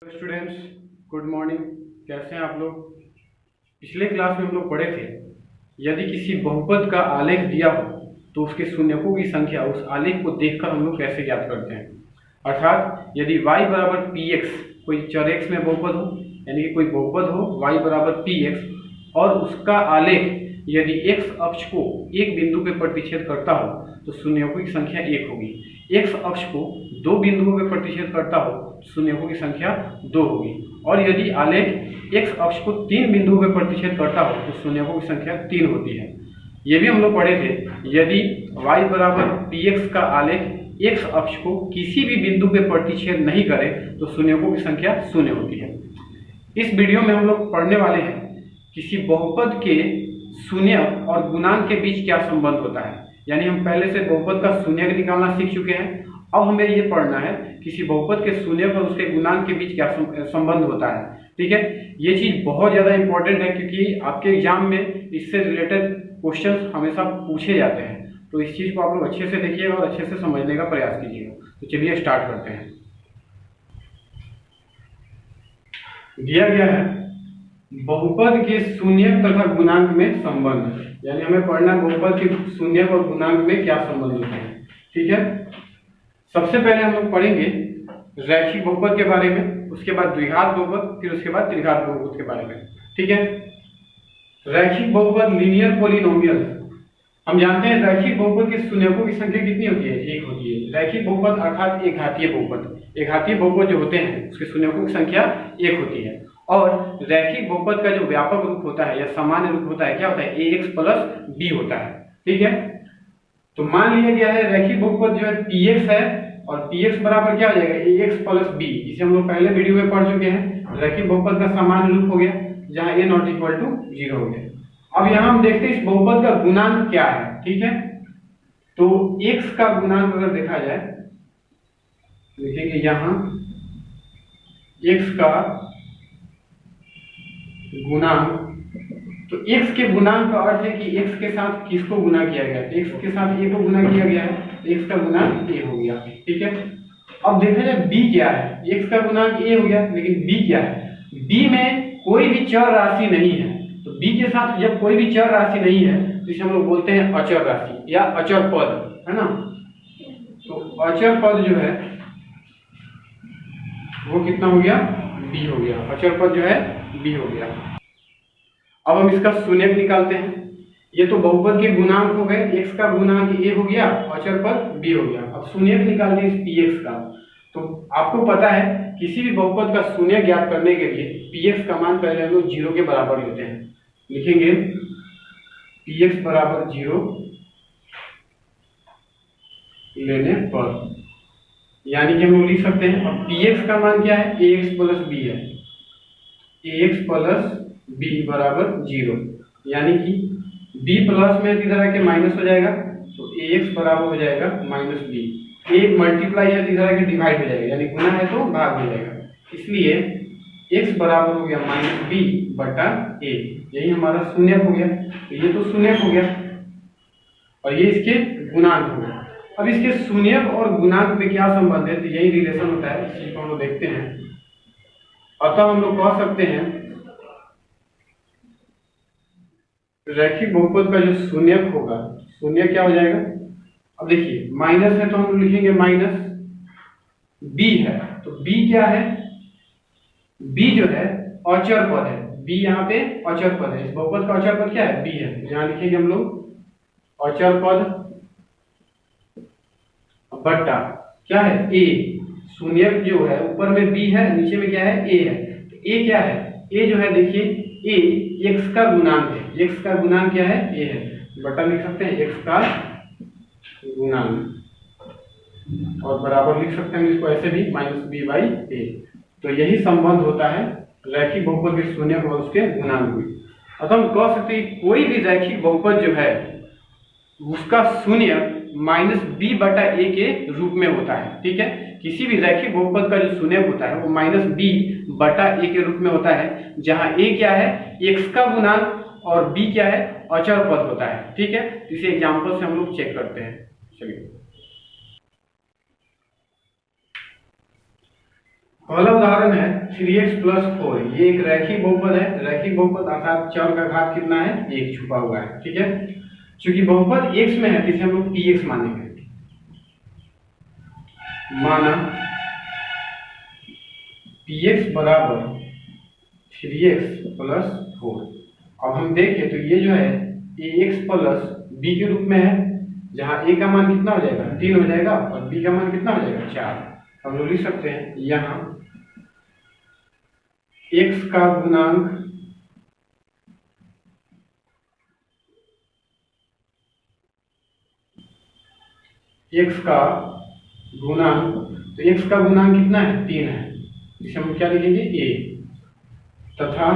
Students, good morning. कैसे हैं आप लोग? पिछले क्लास में हम लोग पढ़े थे, यदि किसी बहुपद का आलेख दिया हो तो उसके शून्यकों की संख्या उस आलेख को देखकर हम लोग कैसे ज्ञात करते हैं। अर्थात यदि y बराबर px, कोई चर x में बहुपद हो, यानी कि कोई बहुपद हो y बराबर px और उसका आलेख यदि x अक्ष को एक बिंदु पे प्रतिच्छेद करता हो तो शून्यकों की संख्या 1 होगी। x अक्ष को दो बिंदुओं पे प्रतिच्छेद करता हो तो शून्यकों की संख्या 2 होगी। और यदि आलेख x अक्ष को 3 बिंदुओं पे प्रतिच्छेद करता हो तो शून्यकों की संख्या 3 होती है। ये भी हम लोग पढ़े थे, यदि y बराबर px का आलेख x अक्ष को किसी भी बिंदु पे प्रतिच्छेद नहीं करे तो शून्यकों की संख्या 0 होती है। इस वीडियो में हम लोग पढ़ने वाले हैं किसी बहुपद के शून्यक और गुणांक के बीच क्या संबंध होता है। यानी हम पहले से बहुपद का शून्यक निकालना सीख चुके हैं, अब हमें ये पढ़ना है किसी बहुपद के शून्यक और उसके गुणांक के बीच क्या संबंध होता है। ठीक है, ये चीज बहुत ज्यादा इंपॉर्टेंट है क्योंकि आपके एग्जाम में इससे रिलेटेड क्वेश्चंस हमेशा पूछे जाते हैं। तो इस चीज को आप लोग अच्छे से देखिएगा और अच्छे से समझने का प्रयास कीजिएगा। तो चलिए स्टार्ट करते हैं। दिया गया है बहुपद के शून्यक तथा गुणांक में संबंध, यानी हमें पढ़ना है बहुपद के शून्यक और गुणांक में क्या संबंध होते हैं। ठीक है, सबसे पहले हम लोग पढ़ेंगे रैखिक बहुपद के बारे में, उसके बाद द्विघात बहुपद, फिर उसके बाद त्रिघात बहुपद के बारे में। ठीक है, रैखिक बहुपद लीनियर पॉलिनोमियल। हम जानते हैं रैखिक बहुपद के शून्यकों की संख्या कितनी होती है? 1 होती है। रैखिक बहुपद अर्थात एक घातीय बहुपद, एक घातीय बहुपद जो होते हैं उसके शून्यकों की संख्या 1 होती है। और रैखिक बहुपद का जो व्यापक रूप होता है या सामान्य रूप होता है, क्या होता है? ax प्लस b होता है। ठीक है, तो मान लिया गया है रैखिक बहुपद जो है px है और px बराबर क्या हो जाएगा? ax प्लस b, जिसे हम लोग पहले वीडियो में पढ़ चुके हैं। रैखिक बहुपद का सामान्य रूप हो गया जहां a नॉट इक्वल टू 0 हो गया। अब यहाँ हम देखते हैं इस बहुपद का गुणांक क्या है। ठीक है, तो x का गुणांक अगर देखा जाए, लिखेंगे यहाँ x का गुणांक, तो x के गुणांक का अर्थ है कि x के साथ किसको गुना किया गया है? x के साथ a को गुना किया गया है, तो x का गुणांक a हो गया। ठीक है, अब देखा जाए b क्या है? x का गुणांक a हो गया, लेकिन b क्या है? b में कोई भी चर राशि नहीं है, तो b के साथ जब कोई भी चर राशि नहीं है तो इसे हम लोग बोलते हैं अचर राशि या अचर पद, है ना। तो अचर पद जो है वो कितना हो गया? b हो गया। अचर पद जो है b हो गया। अब हम इसका शून्यक निकालते हैं। ये तो बहुपद के गुणांक हो गए, x का गुणांक a हो गया, अचर पद b हो गया। अब शून्यक निकालते हैं इस px का। तो आपको पता है किसी भी बहुपद का शून्यक ज्ञात करने के लिए px का मान पहले हम लोग 0 के बराबर लेते हैं। लिखेंगे px बराबर 0 लेने पर, यानी कि हम लोग लिख सकते हैं, अब px का मान क्या है? ax प्लस b है। ax प्लस b बराबर 0, यानी कि b प्लस में इधर आके माइनस हो जाएगा, तो ax बराबर हो जाएगा माइनस b। a मल्टीप्लाई है, इधर आके डिवाइड हो जाएगा, यानी गुना है तो भाग हो जाएगा। इसलिए x बराबर हो गया माइनस b बटा a। यही हमारा शून्यक हो गया। तो ये तो शून्यक हो गया और ये इसके गुणांक हो गया। अब इसके शून्यक और गुणांक में क्या संबंध है? तो यही रिलेशन होता है, इसी को हम लोग देखते हैं। अतः हम लोग कह सकते हैं रैखिक बहुपद का जो शून्यक होगा, शून्यक क्या हो जाएगा? अब देखिए माइनस है तो हम लिखेंगे माइनस, b है तो b क्या है? b जो है अचर पद है, b यहाँ पे अचर पद है। इस बहुपद का अचर पद क्या है? b है, तो यहाँ लिखेंगे हम लोग अचर पद बट्टा क्या है? a। शून्यक जो है ऊपर में b है, नीचे में क्या है? a है। तो a क्या है? a जो है देखिए a x का गुणांक है। x का गुणांक क्या है? a है, बटा लिख सकते हैं x का गुणांक, और बराबर लिख सकते हैं इसको ऐसे भी माइनस b बाई a। तो यही संबंध होता है रैखिक बहुपद के शून्यक और उसके गुणांक में। अतः हम कह सकते हैं कोई भी रैखिक बहुपद जो है उसका शून्यक माइनस b बटा a के रूप में होता है। ठीक है, किसी भी रैखिक बहुपद का जो शून्यक होता है वो माइनस b बटा a के रूप में होता है, जहां a क्या है? x का गुणांक और b क्या है? अचर पद होता है। ठीक है, इसे एग्जांपल से हम लोग चेक करते हैं। चलिए पहला उदाहरण है 3x प्लस 4। ये एक रैखिक बहुपद है। रैखिक बहुपद अर्थात चर का घात कितना है, 1 छुपा हुआ है। ठीक है, चूंकि बहुपद x में है तो इसे हम लोग px मानेंगे। माना px बराबर 3x प्लस 4। अब हम देखें तो ये जो है ax प्लस b के रूप में है, जहां a का मान कितना हो जाएगा, 3 हो जाएगा, और b का मान कितना हो जाएगा, 4। हम लोग लिख सकते हैं यहाँ x का गुणांक तो x का गुणांक कितना है, 3 है। इसे हम क्या लिखेंगे, a, तथा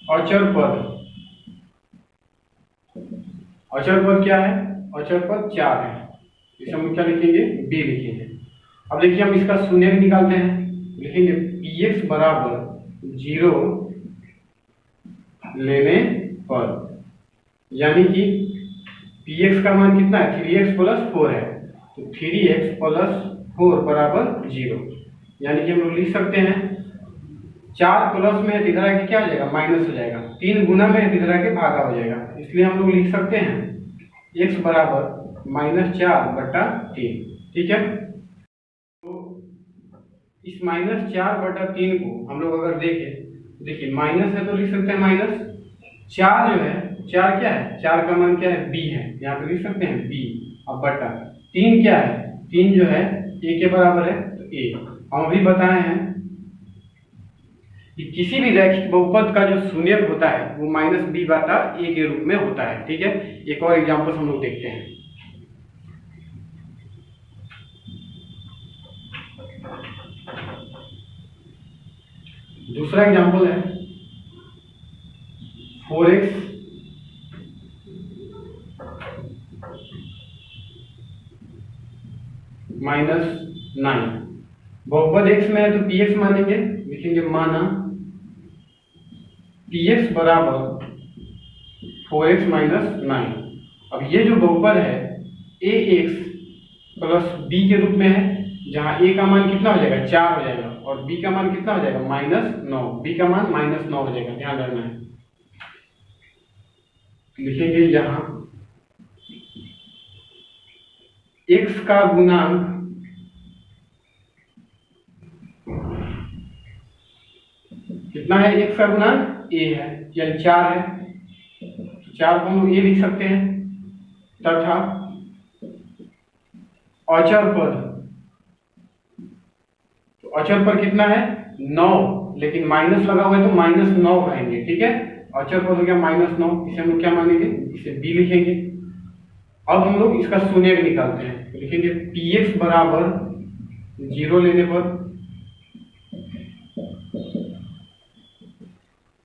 अचर पद क्या है, अचर पद 4 है। इसे हम क्या लिखेंगे, b लिखेंगे। अब देखिए हम इसका शून्य निकालते हैं, लिखेंगे px बराबर 0 लेने पर, यानी कि px का मान कितना है, 3x प्लस 4 है, तो 3x प्लस 4 बराबर 0। यानी कि हम लोग लिख सकते हैं 4 प्लस में इधर आके क्या हो जाएगा, माइनस हो जाएगा, 3 गुना में इधर आके भागा हो जाएगा। इसलिए हम लोग लिख सकते हैं x बराबर -4/3। ठीक है, तो इस -4/3 को हम लोग अगर देखें, देखिए माइनस है तो लिख सकते हैं -4 जो है, 4 क्या है, 4 का मान क्या है, b है, यहाँ पे लिख सकते हैं b। अब बटा 3 क्या है, 3 जो है a के बराबर है, तो a। हम अभी बताए हैं कि किसी भी रैखिक बहुपद का जो शून्यक होता है वो -b/a के रूप में होता है। ठीक है, एक और एग्जांपल हम लोग देखते हैं। दूसरा एग्जांपल है 4x - 9। बहुपद x में है तो px मानेंगे, लिखेंगे माना px बराबर 4x - 9। अब ये जो बहुपद है ax प्लस b के रूप में है, जहां a का मान कितना हो जाएगा, 4 हो जाएगा, और b का मान कितना हो जाएगा, -9। b का मान -9 हो जाएगा, ध्यान रखना है। लिखेंगे यहां x का गुणांक कितना है, x का गुणांक a है, यानी 4 है, तो 4 को हम a लिख सकते हैं, तथा अचर पद, तो अचर पर कितना है, 9, लेकिन माइनस लगा हुआ है तो -9 कहेंगे। ठीक है, अचर पद हो गया -9, इसे हम लोग क्या मानेंगे, इसे b लिखेंगे। अब हम लोग इसका शून्य निकालते हैं, तो लिखेंगे px बराबर 0 लेने पर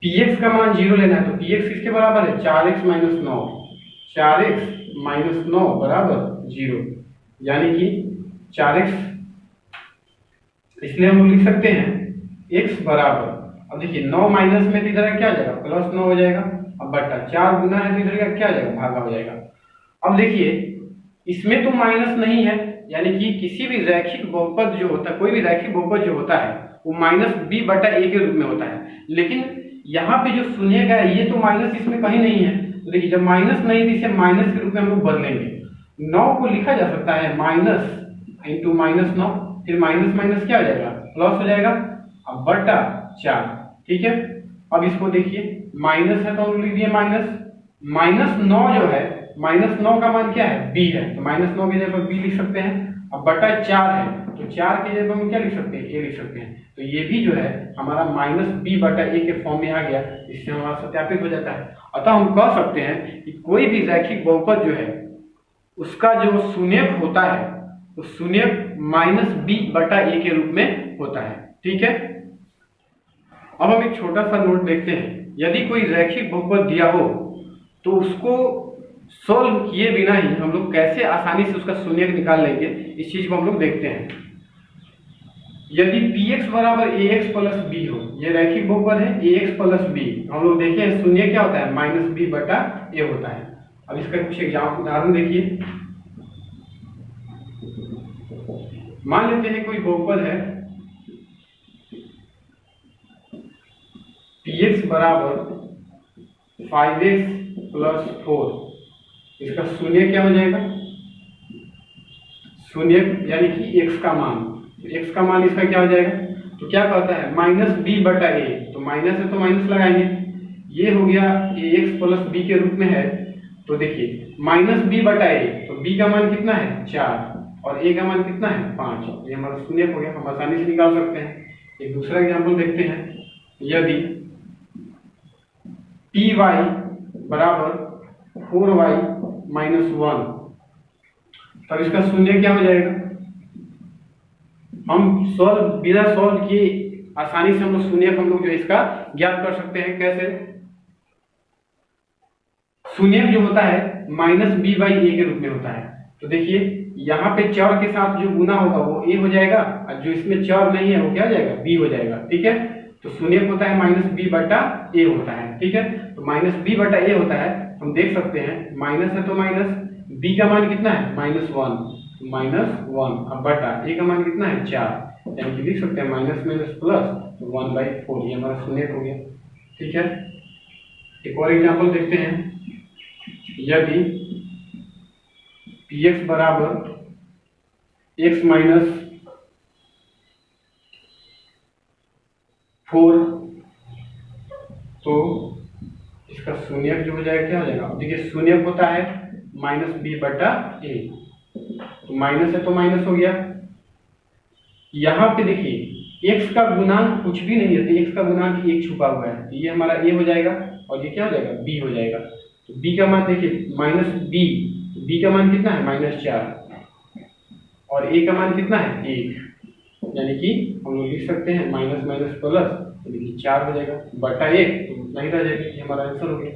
px का मान 0 लेना है, तो px किसके बराबर है, 4x - 9। 4x - 9 बराबर 0, यानी कि 4x, इसलिए हम लोग लिख सकते हैं x बराबर, अब देखिए 9 माइनस में तो इधर क्या आ जाएगा, +9 हो जाएगा, अब बटा 4 गुना है तो इधर का क्या आ जाएगा, भागा हो जाएगा। अब देखिए इसमें तो माइनस नहीं है, यानी कि किसी भी रैखिक बहुपद जो होता है, कोई भी रैखिक बहुपद जो होता है वो -b/a के रूप में होता है, लेकिन यहाँ पे जो शून्य का है ये तो माइनस इसमें कहीं नहीं है। तो देखिए जब माइनस नहीं तो इसे माइनस के रूप में हम लोग बदलेंगे। 9 को लिखा जा सकता है माइनस इंटू -9, फिर माइनस माइनस क्या हो जाएगा, प्लस हो जाएगा, अब बटा 4। ठीक है, अब इसको देखिए माइनस है तो हम लिख दिए -9 जो है, -9 का मान क्या है, b है, तो -9 की जगह पर b लिख सकते हैं। अब बटा 4 है तो 4 की जगह हम क्या लिख सकते हैं, a लिख सकते हैं। तो ये भी जो है हमारा -b/a के फॉर्म में आ गया, इससे हमारा सत्यापित हो जाता है। अतः हम कह सकते हैं कि कोई भी रैखिक बहुपद जो है उसका जो शून्यक होता है वो शून्यक -b/a के रूप में होता है। ठीक है, अब हम एक छोटा सा नोट देखते हैं। यदि कोई रैखिक बहुपद दिया हो तो उसको सोल्व किए बिना ही हम लोग कैसे आसानी से उसका शून्यक निकाल लेंगे, इस चीज को हम लोग देखते हैं। यदि px बराबर ax प्लस b हो, ये रैखिक बहुपद है ax प्लस b, हम लोग देखें शून्य क्या होता है, -b/a होता है। अब इसका कुछ एग्जाम्पल उदाहरण देखिए। मान लेते हैं कोई बहुपद है px बराबर 5x प्लस 4, इसका शून्य क्या हो जाएगा, शून्य यानी कि x का मान, x का मान इसका क्या हो जाएगा, तो क्या कहता है माइनस बी बटा ए, तो माइनस है तो माइनस लगाएंगे, ये हो गया ए एक्स प्लस बी के रूप में है। तो देखिए माइनस बी बटा ए, तो बी का मान कितना है 4 और ए का मान कितना है 5, ये हमारा शून्य हो गया, हम आसानी से निकाल सकते हैं। एक दूसरा एग्जाम्पल देखते हैं, यदि पी वाई बराबर 4y माइनस 1, तब इसका शून्य क्या हो जाएगा, हम बिना सॉल्व किए आसानी से हम लोग शून्य हम लोग जो इसका ज्ञात कर सकते हैं। कैसे, शून्य जो होता है माइनस बी बाई ए के रूप में होता है। तो देखिए यहाँ पे चर के साथ जो गुना होगा वो ए हो जाएगा, और जो इसमें चर नहीं है वो क्या हो जाएगा, बी हो जाएगा। ठीक है, तो शून्य होता है माइनस बी बटा ए होता है। ठीक है, तो माइनस बी बटा ए होता है, हम देख सकते हैं माइनस है तो माइनस, बी का मान कितना है -1, अब बटा ए का मान कितना है 4, यानी कि लिख सकते हैं माइनस माइनस प्लस 1/4, ये हमारा शून्य हो गया। ठीक है, एक और एग्जाम्पल देखते हैं, यदि px बराबर x माइनस 4, तो इसका शून्य जो हो जाएगा क्या हो जाएगा, देखिए शून्य होता है माइनस बी बटा ए, तो माइनस है तो माइनस हो गया। यहाँ पे देखिए x का गुणांक कुछ भी नहीं है, तो x का गुणांक एक छुपा हुआ है, तो ये हमारा a हो जाएगा और ये क्या हो जाएगा b हो जाएगा। तो b का मान देखिए माइनस b का मान कितना है -4 और a का मान कितना है 1, यानी कि हम लोग लिख सकते हैं माइनस माइनस प्लस, तो देखिए 4 हो जाएगा बटा 1, तो उतना ही रह जाएगा, ये हमारा आंसर हो गया।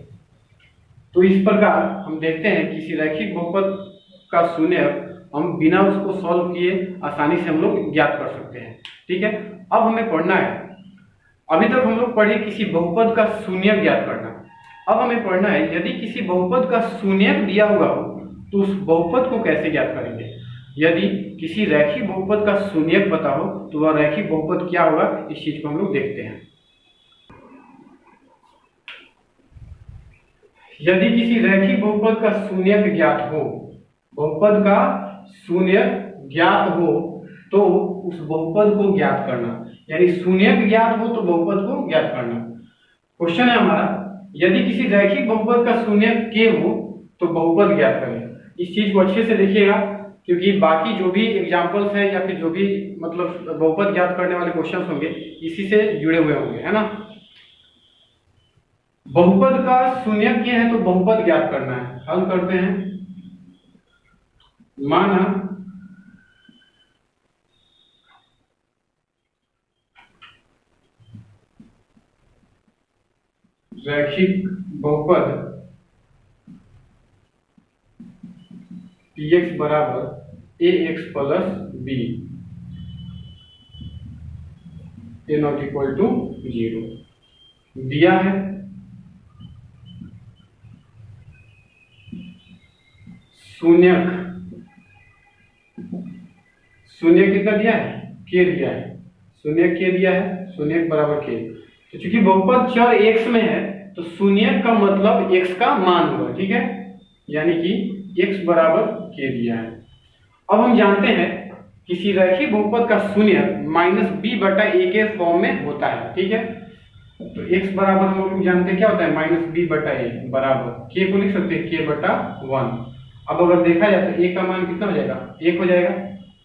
तो इस प्रकार हम देखते हैं किसी रैखिक बहुपद का शून्य हम बिना उसको सॉल्व किए आसानी से हम लोग ज्ञात कर सकते हैं। ठीक है, अब हमें पढ़ना है, अभी तक हम लोग पढ़े किसी बहुपद का शून्य ज्ञात करना, अब हमें पढ़ना है यदि किसी बहुपद का शून्य दिया हुआ हो तो उस बहुपद को कैसे ज्ञात करेंगे। यदि किसी रैखिक बहुपद का शून्य पता हो तो वह रैखिक बहुपद क्या होगा, इस चीज को हम लोग देखते हैं। यदि किसी रैखिक बहुपद का शून्य ज्ञात हो, बहुपद का शून्य ज्ञात हो तो उस बहुपद को ज्ञात करना, यानी शून्य ज्ञात हो तो बहुपद को ज्ञात करना। क्वेश्चन है हमारा, यदि किसी रैखिक बहुपद का शून्य k हो तो बहुपद ज्ञात करें। इस चीज को अच्छे से देखिएगा, क्योंकि बाकी जो भी एग्जांपल्स है या फिर जो भी मतलब बहुपद ज्ञात करने वाले क्वेश्चंस होंगे इसी से जुड़े हुए होंगे, है ना। बहुपद का शून्य k है तो बहुपद ज्ञात करना है, हल करते हैं। माना रैखिक बहुपद px बराबर ax plus b a not equal to 0 दिया है। शून्य कितना दिया है, k दिया है, शून्य k दिया है, शून्य बराबर k। तो चूंकि बहुपद चर x में है तो शून्य का मतलब x का मान होगा। ठीक है, यानी कि x बराबर k दिया है। अब हम जानते हैं किसी रैखिक बहुपद का शून्य माइनस b बटा a के फॉर्म में होता है। ठीक है, तो x बराबर हम लोग जानते हैं क्या होता है माइनस b बटा a बराबर k को लिख सकते हैं k बटा 1। अब अगर देखा जाए तो a का मान कितना हो जाएगा 1 हो जाएगा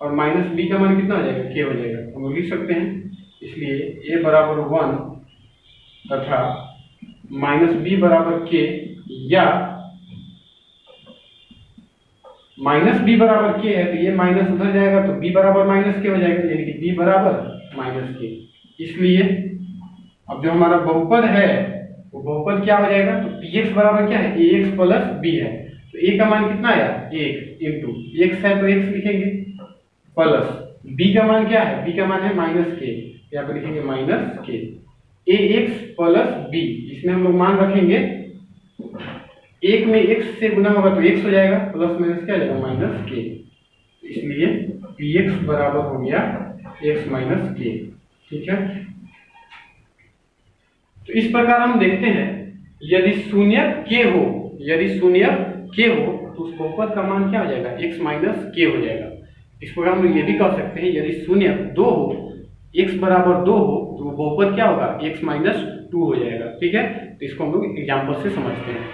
और माइनस b का मान कितना हो जाएगा k हो जाएगा, हम लोग लिख सकते हैं। इसलिए a बराबर 1 तथा माइनस b बराबर k, या माइनस b बराबर k है तो ये माइनस उधर जाएगा तो b बराबर माइनस k हो जाएगा, यानी कि b बराबर माइनस k। इसलिए अब जो हमारा बहुपद है वो बहुपद क्या हो जाएगा, तो px बराबर क्या है ax प्लस b है, तो a का मान कितना आया 1 इंटू x है तो x लिखेंगे प्लस b का मान क्या है, b का मान है माइनस k, यहाँ पे लिखेंगे minus k, ax plus b, इसमें हम लोग मान रखेंगे, एक में x से गुना होगा तो x हो जाएगा, प्लस माइनस क्या हो जाएगा माइनस k, इसलिए पी एक्स बराबर हो गया एक्स माइनस के। ठीक है, तो इस प्रकार हम देखते हैं यदि शून्यक के हो, यदि शून्यक के हो तो उस बहुपद का मान क्या हो जाएगा, एक्स माइनस के हो जाएगा। इस प्रकार हम ये भी कह सकते हैं यदि शून्यक 2 हो, एक्स बराबर 2 हो तो वो बहुपद क्या होगा, एक्स माइनस 2 हो जाएगा। ठीक है, तो इसको हम लोग एग्जाम्पल से समझते हैं।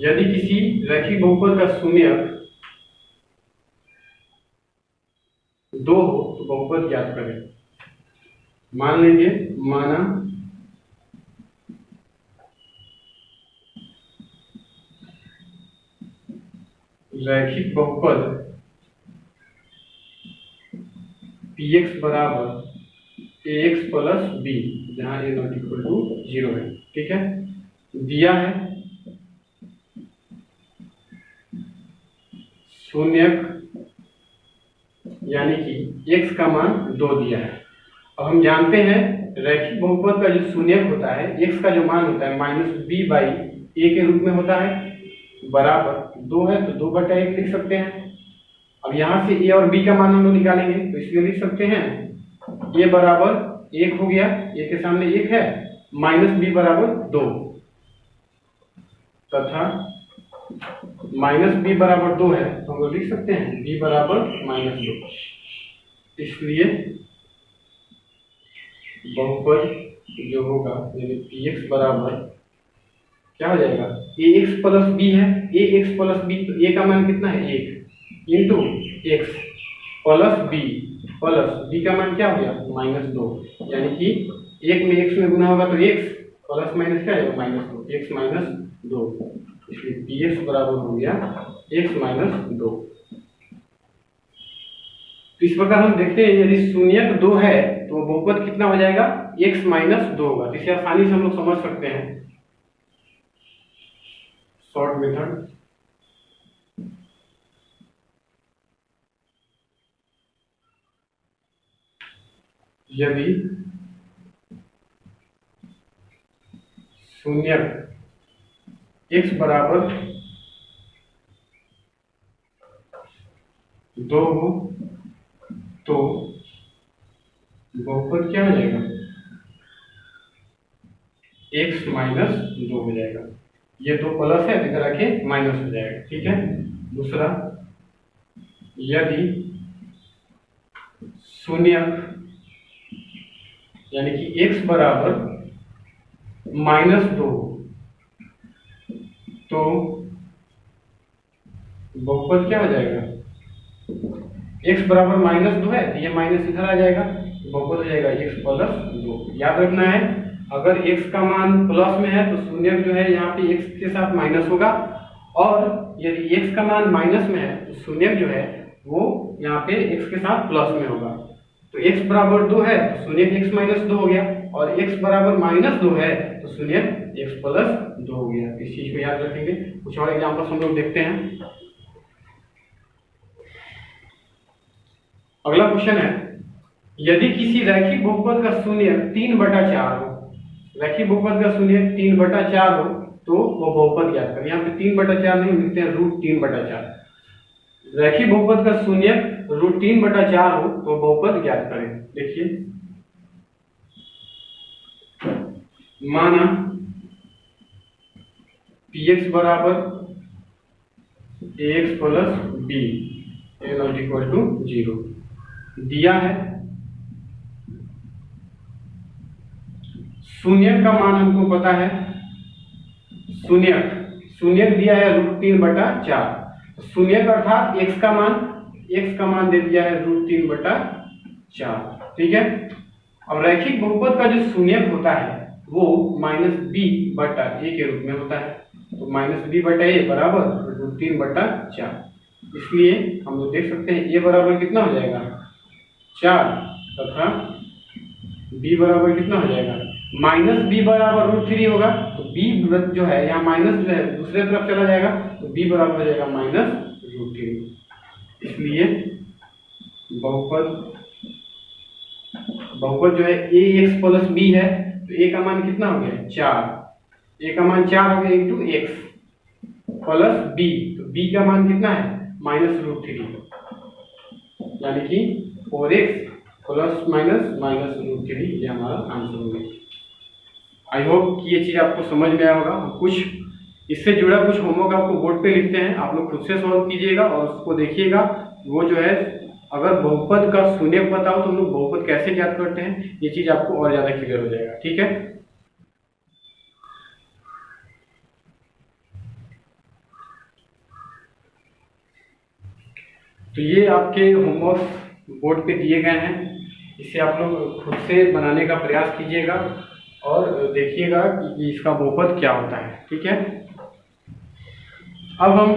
यदि किसी रैखिक बहुपद का शून्यक 2 हो तो बहुपद ज्ञात करें। मान लेंगे, माना रैखिक बहुपद px बराबर ax प्लस b, जहां a नॉट इक्वल टू 0 है। ठीक है, दिया है शून्यक यानी कि x का मान 2 दिया है। अब हम जानते हैं रैखिक बहुपद का जो शून्यक होता है, x का जो मान होता है माइनस बी बाई ए के रूप में होता है, बराबर 2 है तो 2/1 लिख सकते हैं। अब यहाँ से a और b का मान हम लोग निकालेंगे तो इसलिए लिख सकते हैं a बराबर 1 हो गया, a के सामने 1 है, माइनस b बराबर 2 तथा माइनस b बराबर 2 है तो हम लोग लिख सकते हैं b बराबर -2। इसलिए बहुपद जो होगा यानी px बराबर क्या हो जाएगा, ax प्लस b है, ax प्लस b तो a का मान कितना है 1 इंटू x प्लस b का मान क्या हो गया -2, यानी कि 1 में x में गुना होगा तो x प्लस माइनस क्या आएगा -2, x -2, इसलिए px बराबर हो गया x -2। तो इस प्रकार हम देखते हैं यदि शून्यक 2 है तो बहुपद कितना हो जाएगा, x -2 होगा। तो इसे आसानी से हम लोग समझ सकते हैं शॉर्ट मेथड। यदि शून्यक x बराबर 2 हो तो बहुपद क्या हो जाएगा, x -2 हो जाएगा। ये 2 प्लस है इधर आके माइनस हो जाएगा। ठीक है, दूसरा यदि शून्यक यानी कि x बराबर -2 तो बहुपद क्या हो जाएगा, x बराबर -2 है तो ये माइनस इधर आ जाएगा, बहुपद हो जाएगा x प्लस 2। याद रखना है अगर x का मान प्लस में है तो शून्यक जो है यहाँ पे x के साथ माइनस होगा, और यदि x का मान माइनस में है तो शून्यक जो है वो यहाँ पे x के साथ प्लस में होगा। तो x बराबर 2 है तो शून्यक x -2 हो गया, और x बराबर -2 है तो शून्यक x प्लस 2 हो गया। इस चीज को याद रखेंगे। कुछ और एग्जांपल्स हम लोग देखते हैं। अगला क्वेश्चन है यदि किसी रैखिक बहुपद का शून्यक 3/4 हो, रैखिक बहुपद का शून्यक 3/4 हो तो वो बहुपद ज्ञात करें। यहाँ पे 3/4 नहीं लिखते हैं, √3/4। रैखिक बहुपद का शून्यक √3/4 हो तो बहुपद ज्ञात करें। देखिए, माना px बराबर ax plus b a not equal to 0 दिया है। शून्यक का मान हमको पता है, शून्यक दिया है √3/4। शून्यक अर्थात x का मान दे दिया है √3/4। ठीक है, अब रैखिक बहुपद का जो शून्यक होता है वो -b/a के रूप में होता है, तो -b/a बराबर √3/4। इसलिए हम लोग देख सकते हैं a बराबर कितना हो जाएगा 4 तथा b बराबर कितना हो जाएगा, -b बराबर √3 होगा तो b जो है यहाँ माइनस जो है दूसरे तरफ चला जाएगा तो b बराबर हो जाएगा -√3। इसलिए बहुपद जो है ax प्लस b है तो a का मान कितना हो गया 4, a का मान 4 हो गया इंटू एक्स प्लस b, तो b का मान कितना है -√3, यानी कि 4x प्लस माइनस √3, ये हमारा आंसर हो गया। आई होप कि ये चीज़ आपको समझ में आया होगा। कुछ इससे जुड़ा कुछ होमवर्क आपको बोर्ड पे लिखते हैं, आप लोग खुद से सॉल्व कीजिएगा और उसको देखिएगा। वो जो है अगर बहुपद का शून्यक बताओ तो हम लोग बहुपद कैसे ज्ञात करते हैं, ये चीज़ आपको और ज़्यादा क्लियर हो जाएगा। ठीक है, तो ये आपके होमवर्क बोर्ड पे दिए गए हैं, इसे आप लोग खुद से बनाने का प्रयास कीजिएगा और देखिएगा कि इसका बहुपद क्या होता है। ठीक है, अब हम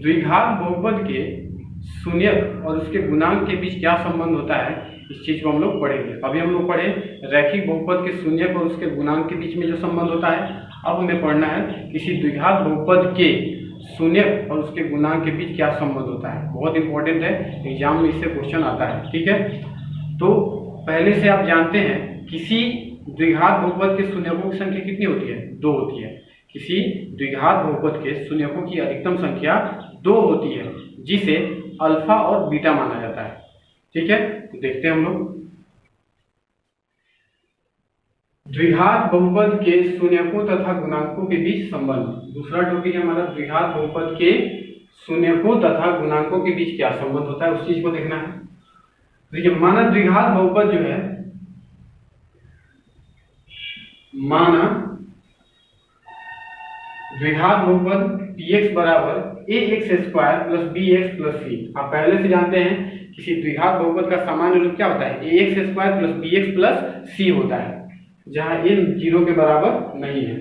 द्विघात बहुपद के शून्यक और उसके गुणांक के बीच क्या संबंध होता है, इस चीज को हम लोग पढ़ेंगे। अभी हम लोग पढ़े रैखिक बहुपद के शून्यक और उसके गुणांक के बीच में जो संबंध होता है। अब हमें पढ़ना है किसी द्विघात बहुपद के शून्यक और उसके गुणांक के बीच क्या संबंध होता है। बहुत इंपॉर्टेंट है, एग्जाम में इससे क्वेश्चन आता है। ठीक है, तो पहले से आप जानते हैं किसी द्विघात बहुपद के शून्यकों की संख्या कितनी होती है, 2 होती है। किसी द्विघात बहुपद के शून्यकों की अधिकतम संख्या 2 होती है, जिसे अल्फा और बीटा माना जाता है। ठीक है, तो देखते हैं हम लोग द्विघात बहुपद के शून्यकों तथा गुणांकों के बीच संबंध। दूसरा टॉपिक है हमारा द्विघात बहुपद के शून्यकों तथा गुणांकों के बीच क्या संबंध होता है, उस चीज को देखना है। देखिए, माना द्विघात बहुपद जो है, माना द्विघात बहुपद px बराबर ax² plus bx plus c। आप पहले से जानते हैं किसी द्विघात बहुपद का सामान्य रूप क्या होता है, ax² plus bx plus c होता है, जहां n 0 के बराबर नहीं है।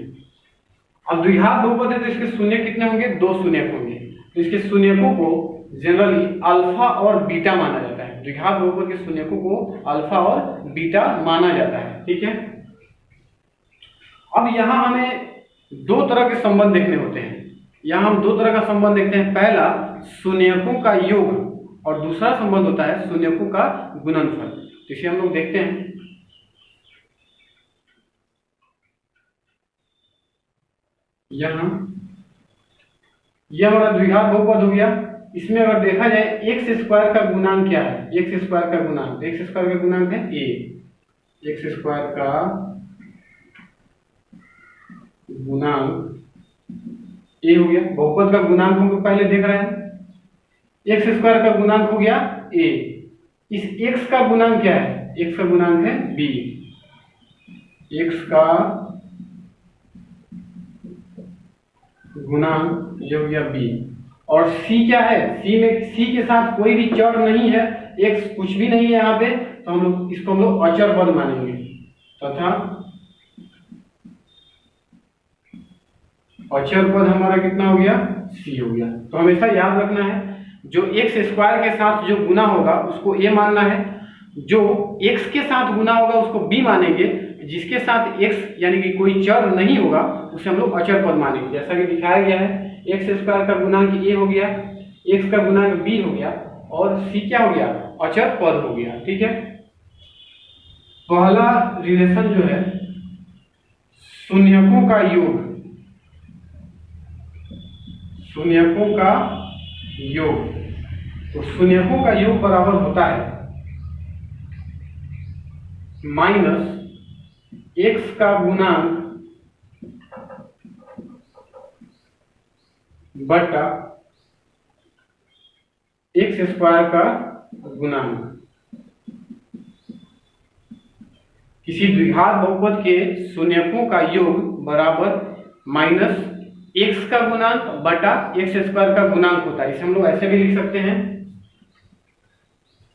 अब द्विघात बहुपद है तो इसके शून्य कितने होंगे, 2 शून्यक होंगे। तो इसके शून्यकों को जनरली अल्फा और बीटा माना जाता है। द्विघात बहुपद के शून्यकों को अल्फा और बीटा माना जाता है। ठीक है, अब यहां हमें 2 तरह के संबंध देखने होते हैं। यहां हम 2 तरह का संबंध देखते हैं। पहला शून्यकों का योग और दूसरा संबंध होता है शून्यकों का गुणनफल। तो इसे हम लोग देखते हैं। यहां यह हमारा द्विघात बहुपद हो गया। इसमें अगर देखा जाए x² का गुणांक क्या है, x² का गुणांक, x² का गुणांक है a, x² का गुणांक a हो गया। बहुपद का गुणांक हम लोग पहले देख रहे हैं, x² का गुणांक हो गया a। इस x का गुणांक क्या है, x का गुणांक है b, x का गुणांक ये हो गया b। और c क्या है, c के साथ कोई भी चर नहीं है, x कुछ भी नहीं है यहाँ पे, तो हम लोग इसको हम लोग अचर पद मानेंगे तथा अचर पद हमारा कितना हो गया, c हो गया। तो हमेशा याद रखना है जो x² के साथ जो गुना होगा उसको a मानना है, जो x के साथ गुना होगा उसको b मानेंगे, जिसके साथ x यानी कि कोई चर नहीं होगा उसे हम लोग अचर पद मानेंगे। जैसा कि दिखाया गया है, x² का गुणांक a हो गया, x का गुणांक b हो गया और c क्या हो गया, अचर पद हो गया। ठीक है, पहला रिलेशन जो है शून्यकों का योग, शून्यकों का योग, तो शून्यकों का योग बराबर होता है माइनस x का गुणांक बटा x² का गुणांक। किसी द्विघात बहुपद के शून्यकों का योग बराबर माइनस x का गुणांक बटा x² का गुणांक होता है। इसे हम लोग ऐसे भी लिख सकते हैं,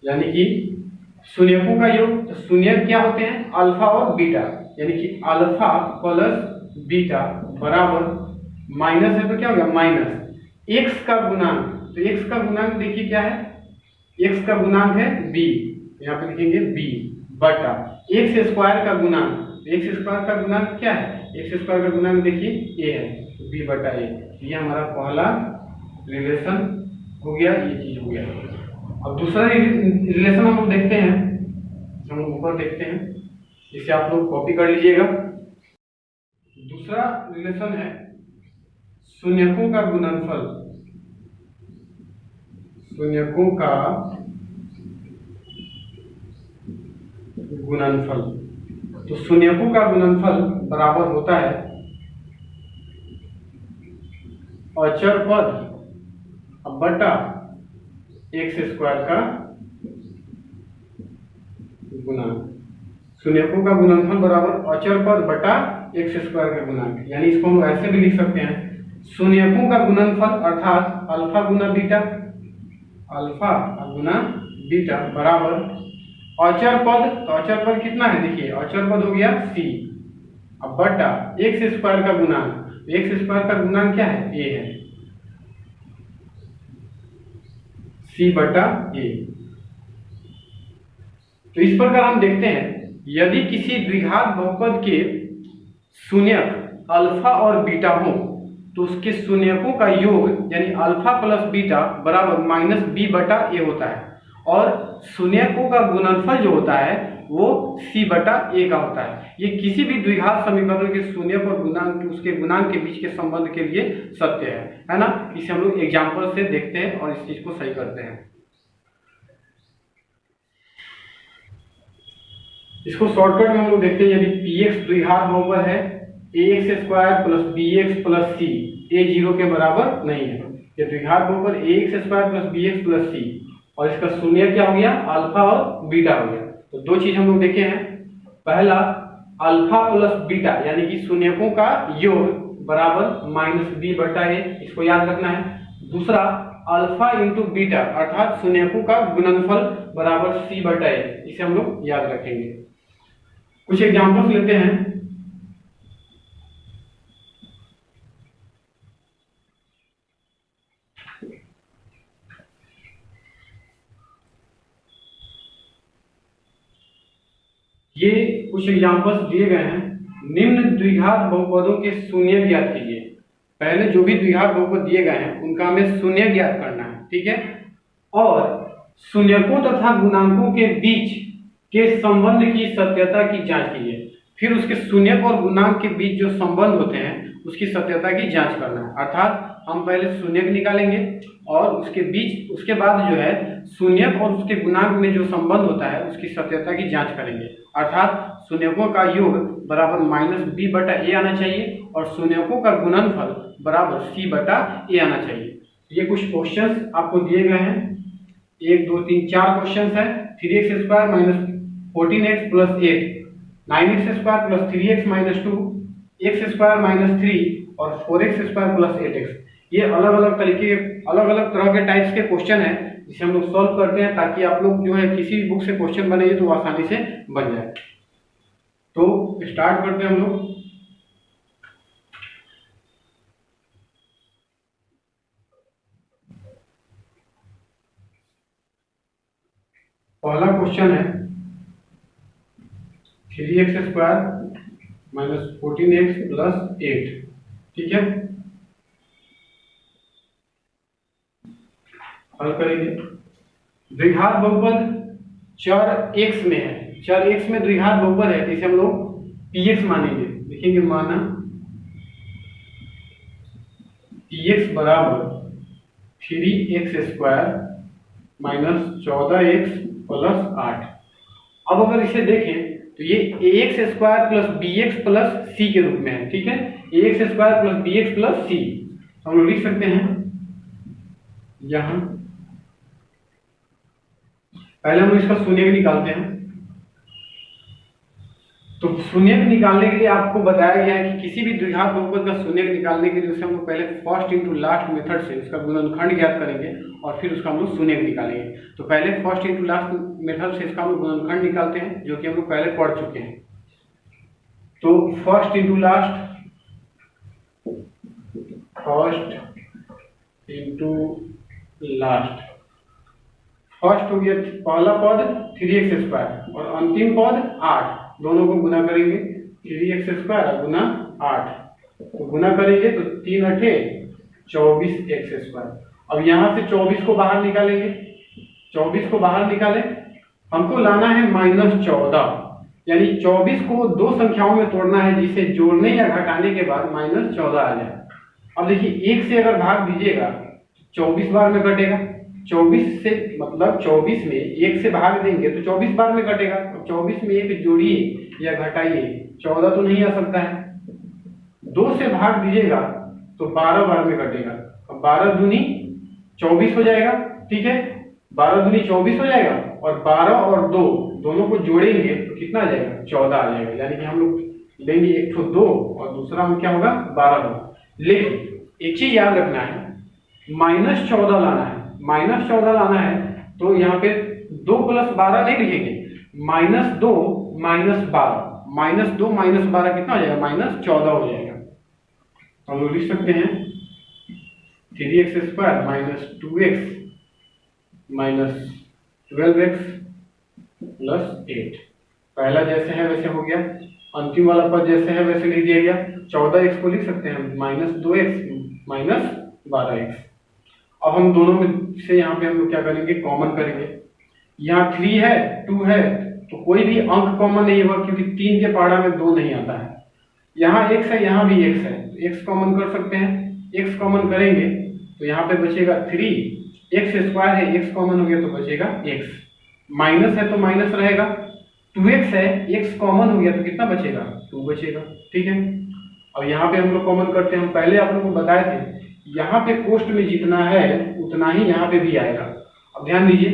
यानी कि शून्यकों का योग, तो शून्यक क्या होते हैं, अल्फा और बीटा, यानी कि अल्फा प्लस बीटा बराबर माइनस है तो क्या हो गया माइनस x का गुणांक। तो x का गुणांक देखिए क्या है, x का गुणांक है b, यहाँ पे लिखेंगे b बटा x² का गुणांक। x² का गुणांक क्या है, x² का गुणांक देखिए a है, b बटा a। ये हमारा पहला रिलेशन हो गया, ये चीज हो गया। अब दूसरा रिलेशन हम लोग देखते हैं, हम ऊपर देखते हैं। इसे आप लोग कॉपी कर लीजिएगा। दूसरा रिलेशन है शून्यकों का गुणनफल। शून्यकों का गुणनफल, तो शून्यकों का गुणनफल बराबर होता है अचर पद बटा एक्स स्क्वायर का गुणांक। शून्यकों का गुणनफल बराबर अचर पद बटा एक्स स्क्वायर का गुणांक, यानी इसको हम ऐसे भी लिख सकते हैं शून्यकों का गुणनफल अर्थात अल्फा गुना बीटा, अल्फा गुना बीटा बराबर अचर पद, तो अचर पद कितना है देखिए, अचर पद हो गया c, अब बटा एक्स स्क्वायर का गुणांक, एक्स स्क्वायर का गुणांक क्या है, a है, c बटा a। तो इस प्रकार हम देखते हैं यदि किसी द्विघात बहुपद के शून्यक अल्फा और बीटा हो तो उसके शून्यकों का योग यानी अल्फा प्लस बीटा बराबर माइनस बी बटा ए होता है, और शून्यकों का गुणनफल जो होता है वो c बटा ए का होता है। ये किसी भी द्विघात समीकरण के शून्यक और गुणांक उसके गुणांक के बीच के संबंध के लिए सत्य है ना। इसे हम लोग एग्जाम्पल से देखते हैं और इस चीज को सही करते हैं। इसको शॉर्टकट में हम लोग देखते हैं, यदि px द्विघात बहुपद है ax square plus bx plus c, a 0 के बराबर नहीं है, ये द्विघात बहुपद ax square plus bx plus c, और इसका शून्य क्या हो गया, अल्फा और बीटा हो गया। तो दो चीज हम लोग देखे हैं, पहला अल्फा प्लस बीटा यानी कि शून्यकों का योग बराबर माइनस बी बटा ए, इसको याद रखना है। दूसरा अल्फा इंटू बीटा अर्थात शून्यकों का गुणनफल बराबर c बटा ए, इसे हम लोग याद रखेंगे। कुछ एग्जाम्पल्स लेते हैं। ये कुछ एग्जाम्पल्स दिए गए हैं, निम्न द्विघात बहुपदों के शून्य ज्ञात कीजिए। पहले जो भी द्विघात बहुपद दिए गए हैं उनका हमें शून्य ज्ञात करना है, ठीक है, और शून्यकों तथा गुणांकों के बीच के संबंध की सत्यता की जांच कीजिए। फिर उसके शून्यक और गुणांक के बीच जो संबंध होते हैं उसकी सत्यता की जांच करना है, अर्थात हम पहले शून्यक निकालेंगे और उसके बीच उसके बाद जो है शून्यक और उसके गुणांक में जो संबंध होता है उसकी सत्यता की जांच करेंगे, अर्थात शून्यकों का योग बराबर माइनस बी बटा ए आना चाहिए और शून्यकों का गुणनफल बराबर सी बटा ए आना चाहिए। ये कुछ क्वेश्चंस आपको दिए गए हैं, 1 2 3 4 क्वेश्चंस है। 3x square minus 14x plus 8, 9x square plus 3x minus 2, x square minus 3 और 4x स्क्वायर प्लस 8x। ये अलग अलग तरीके अलग अलग तरह के टाइप्स के क्वेश्चन है जिसे हम लोग सॉल्व करते हैं ताकि आप लोग जो है किसी भी बुक से क्वेश्चन बनाइए तो आसानी से बन जाए। तो स्टार्ट करते हैं हम लोग। पहला क्वेश्चन है 3x square minus 14x plus 8, ठीक है, हल करेंगे। द्विघात बहुपद चर x में है, चर x में द्विघात बहुपद है तो इसे हम लोग px मानेंगे, लिखेंगे माना px बराबर 3x square minus 14x plus 8। अब अगर इसे देखें तो ये ax square plus bx plus c के रूप में है, ठीक है, ax square plus bx plus c हम लोग लिख सकते हैं। यहां पहले हम इसका शून्यक निकालते हैं। तो शून्यक निकालने के लिए आपको बताया गया है कि किसी भी द्विघात बहुपद का शून्यक निकालने के लिए उसे हम लोग पहले फर्स्ट इंटू लास्ट मेथड से उसका गुणनखंड ज्ञात करेंगे और फिर उसका हम लोग शून्यक निकालेंगे। तो पहले फर्स्ट इंटू लास्ट मेथड से इसका हम लोग गुणनखंड निकालते हैं जो कि हम लोग पहले पढ़ चुके हैं। तो फर्स्ट इंटू लास्ट, फर्स्ट हो गया पहला पद 3x स्क्वायर और अंतिम पद 8, दोनों को गुना करेंगे, 3x स्क्वायर गुना 8, तो गुना करेंगे तो 3 8 24x स्क्वायर। अब यहां से 24 को बाहर निकालेंगे, 24 को बाहर निकालें, हमको लाना है -14, यानी 24 को दो संख्याओं में तोड़ना है जिसे जोड़ने या घटाने के बाद -14 आ जाए। अब देखिए 1 से अगर भाग दीजिएगा 24 बार में कटेगा, 24 से मतलब 24 में 1 से भाग देंगे तो 24 बार में कटेगा। तो 24 में 1 जोड़िए या घटाइए, 14 तो नहीं आ सकता है। 2 से भाग दीजिएगा तो 12 बार में कटेगा। अब 12 दूनी 24 हो जाएगा, ठीक है, 12 दूनी 24 हो जाएगा और 12 और 2 दोनों को जोड़ेंगे तो कितना आ जाएगा, 14 आ जाएगा। यानी कि हम लोग लेंगे एक तो 2 और दूसरा में क्या होगा, 12 होगा। लेकिन एक चीज याद रखना है, -14 लाना है। -14 लाना है तो यहाँ पे 2 + 12 नहीं लिखेंगे, -2 - 12, -2 - 12 कितना हो जाएगा, -14 हो जाएगा। तो हम लोग लिख सकते हैं 3x² - 2x - 12x + 8। पहला जैसे है वैसे हो गया, अंतिम वाला पद जैसे है वैसे लिख दिया गया। 14x को लिख सकते हैं -2x - 12x। अब हम दोनों में से यहाँ पे हम लोग क्या करेंगे, कॉमन करेंगे। यहाँ 3 है 2 है तो कोई भी अंक कॉमन नहीं होगा क्योंकि 3 के पहाड़ा में 2 नहीं आता है। यहाँ x है, यहाँ भी x है, तो x कॉमन कर सकते हैं। x कॉमन करेंगे तो यहाँ पे बचेगा 3, x² है, x कॉमन हो गया तो बचेगा x, माइनस है तो माइनस रहेगा, 2x है, x कॉमन हो गया तो कितना बचेगा, 2 बचेगा, ठीक है। अब यहाँ पे हम लोग कॉमन करते हैं। हम पहले आप लोगों को बताए थे यहाँ पे कोष्ट में जितना है उतना ही यहाँ पे भी आएगा। अब ध्यान दीजिए,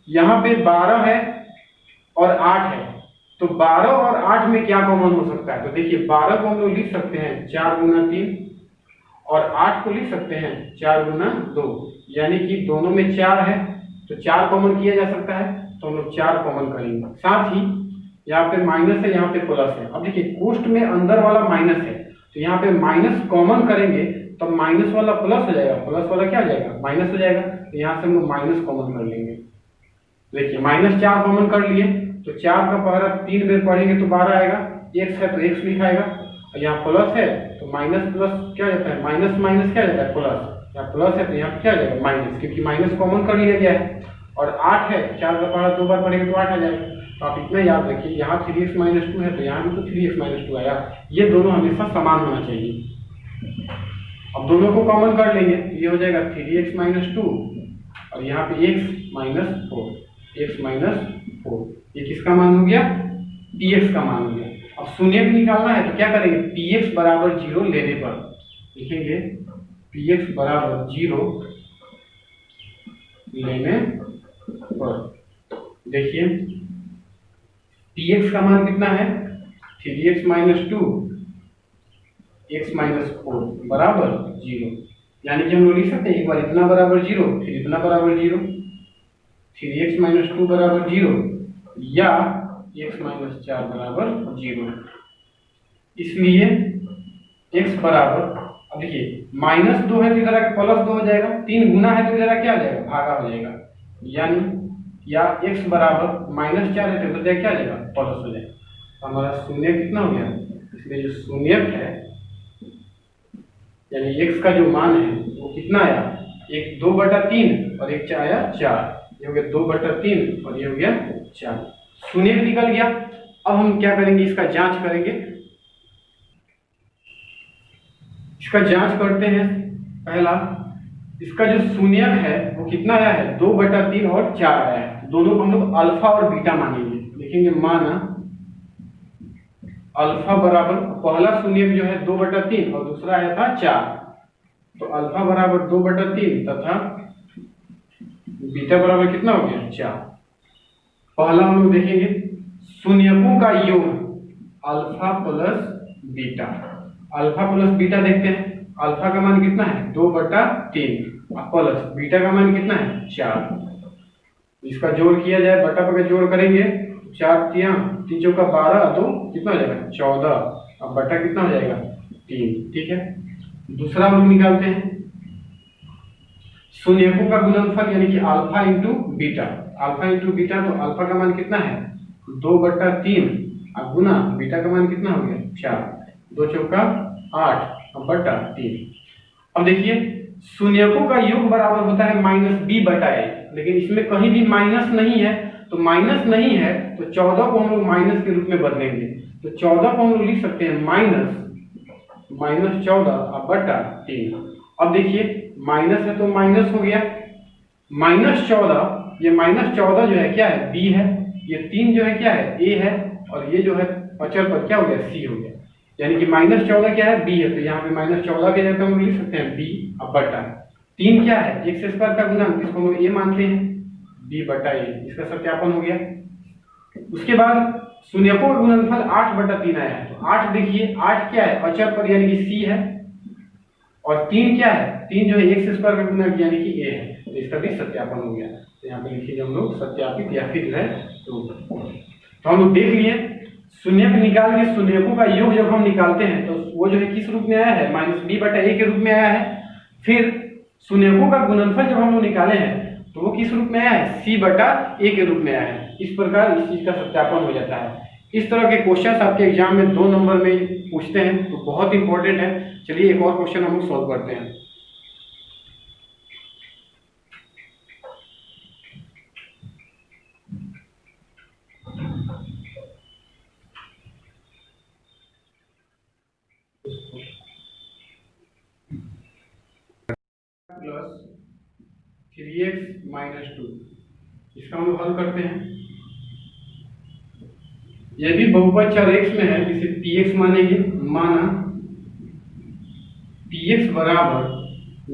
यहाँ पे 12 है और 8 है, तो 12 और 8 में क्या कॉमन हो सकता है। तो देखिए 12 को हम लोग लिख सकते हैं 4 × 3 और 8 को लिख सकते हैं 4 × 2, यानी कि दोनों में 4 है तो 4 कॉमन किया जा सकता है, तो हम लोग 4 कॉमन करेंगे। साथ ही यहाँ पे माइनस है, यहाँ पे प्लस है। अब देखिए कोष्ट में अंदर वाला माइनस है तो यहाँ पे माइनस कॉमन करेंगे तो माइनस वाला प्लस हो जाएगा, प्लस वाला क्या हो जाएगा, माइनस हो जाएगा। तो यहाँ से हम लोग माइनस कॉमन कर लेंगे। देखिए -4 कॉमन कर लिए तो 4 का पहरा 3 में पढ़ेंगे तो 12 आएगा, x है तो x लिखाएगा, और यहाँ प्लस है तो माइनस प्लस क्या जाता है, माइनस माइनस क्या जाता है, प्लस। यहाँ प्लस है तो यहाँ क्या जाएगा, माइनस, क्योंकि माइनस कॉमन कर लिया गया है। और 8 है, 4 का पहरा 2 बार पढ़ेंगे तो 8 आ जाएगा। तो आप इतना याद रखिए, यहाँ 3x - 2 है तो यहाँ भी तो 3x - 2 आया। ये दोनों हमेशा समान होना चाहिए। अब दोनों को कॉमन कर लेंगे तो ये हो जाएगा 3x - 2 और यहाँ पे x - 4, x - 4। ये किसका मान हो गया, px का मान हो गया। अब शून्य भी निकालना है तो क्या करेंगे, px = 0 लेने पर लिखेंगे px = 0 लेने पर। देखिए px का मान कितना है, 3x - 2 x - 4 बराबर 0। यानी कि हम लोग लिख सकते हैं एक बार इतना बराबर 0 फिर इतना बराबर 0, 3x - 2 बराबर 0 या x - 4 बराबर 0। इसलिए x बराबर, अब देखिए -2 है तो इधर आके +2 हो जाएगा, 3 गुना है तो इधर आके क्या हो जाएगा, भागा हो जाएगा। यानी या x बराबर -4 है तो इधर क्या हो जाएगा, प्लस हो जाएगा। तो हमारा शून्य कितना हो गया, इसलिए जो शून्य है यानी x का जो मान है वो कितना आया, 2/3 और एक आया 4, ये हो गया 2/3 और ये हो गया 4, शून्य निकल गया। अब हम क्या करेंगे, इसका जांच करेंगे। इसका जांच करते हैं। पहला, इसका जो शून्य है वो कितना आया है, 2/3 और 4 आया है। दोनों को हम लोग अल्फा और बीटा मानेंगे। लिखेंगे माना अल्फा बराबर, पहला शून्य जो है 2/3 और दूसरा आया था 4, तो अल्फा बराबर 2/3 तथा बीटा बराबर कितना हो गया, 4। पहला हम लोग देखेंगे शून्यकों का योग alpha plus beta. Alpha plus beta देखते हैं। अल्फा का मान कितना है, 2/3 और प्लस बीटा का मान कितना है, 4। इसका जोड़ किया जाए, बटा पर जोड़ करेंगे, 4 3 चौका 12 तो कितना हो जाएगा, 14। अब बटा कितना हो जाएगा, 3, ठीक है। दूसरा हम निकालते हैं शून्यकों का गुणनफल यानी कि alpha into beta. Alpha into beta, तो अल्फा का मान कितना है, 2/3 और गुना बीटा का मान कितना हो गया, 4, 2 चौका 8 और बटा 3। अब देखिए शून्यकों का योग बराबर होता है -b/a, लेकिन इसमें कहीं भी माइनस नहीं है तो माइनस नहीं है तो 14 को हम लोग माइनस के रूप में बदलेंगे। तो 14 को हम लोग लिख सकते हैं माइनस 14 बटा 3। अब देखिए माइनस है तो माइनस हो गया, -14, ये -14 जो है क्या है, बी है, ये 3 जो है क्या है, ए है, और ये जो है अचर पर क्या हो गया, सी हो गया। यानी कि -14 क्या है, बी है, तो यहाँ पे -14 के जगह हम लिख सकते हैं बी बटा 3 क्या है, x स्क्वायर का गुणन, इसको हम लोग ए मानते हैं, बी बटा ए, इसका सत्यापन हो गया। उसके बाद शून्यकों का गुणनफल 8 बटा 3 आया है। तो 8 देखिए, 8 क्या है, अचर पर यानी कि सी है, और 3 क्या है, 3 जो है x स्क्वायर का गुणन यानी कि ए है, तो इसका भी सत्यापन हो गया। तो यहाँ पे लिखिए हम लोग सत्यापित या फिर है तो हम लोग देख लिए शून्यक निकाल के शून्यकों का योग जब हम निकालते हैं तो वो जो है किस रूप में आया है, -b बटा a के रूप में आया है। फिर शून्यकों का गुणनफल जब हम लोग निकाले हैं तो वो किस रूप में आया है, c बटा a के रूप में आया है। इस प्रकार इस चीज का सत्यापन हो जाता है। इस तरह के क्वेश्चन आपके एग्जाम में 2 नंबर में पूछते हैं, तो बहुत इंपॉर्टेंट है। चलिए एक और क्वेश्चन हम लोग सॉल्व करते हैं। प्लस 3x - 2, इसका हम लोग हल करते हैं। यह भी बहुपद चर x में है, जिसे px मानेंगे। माना px बराबर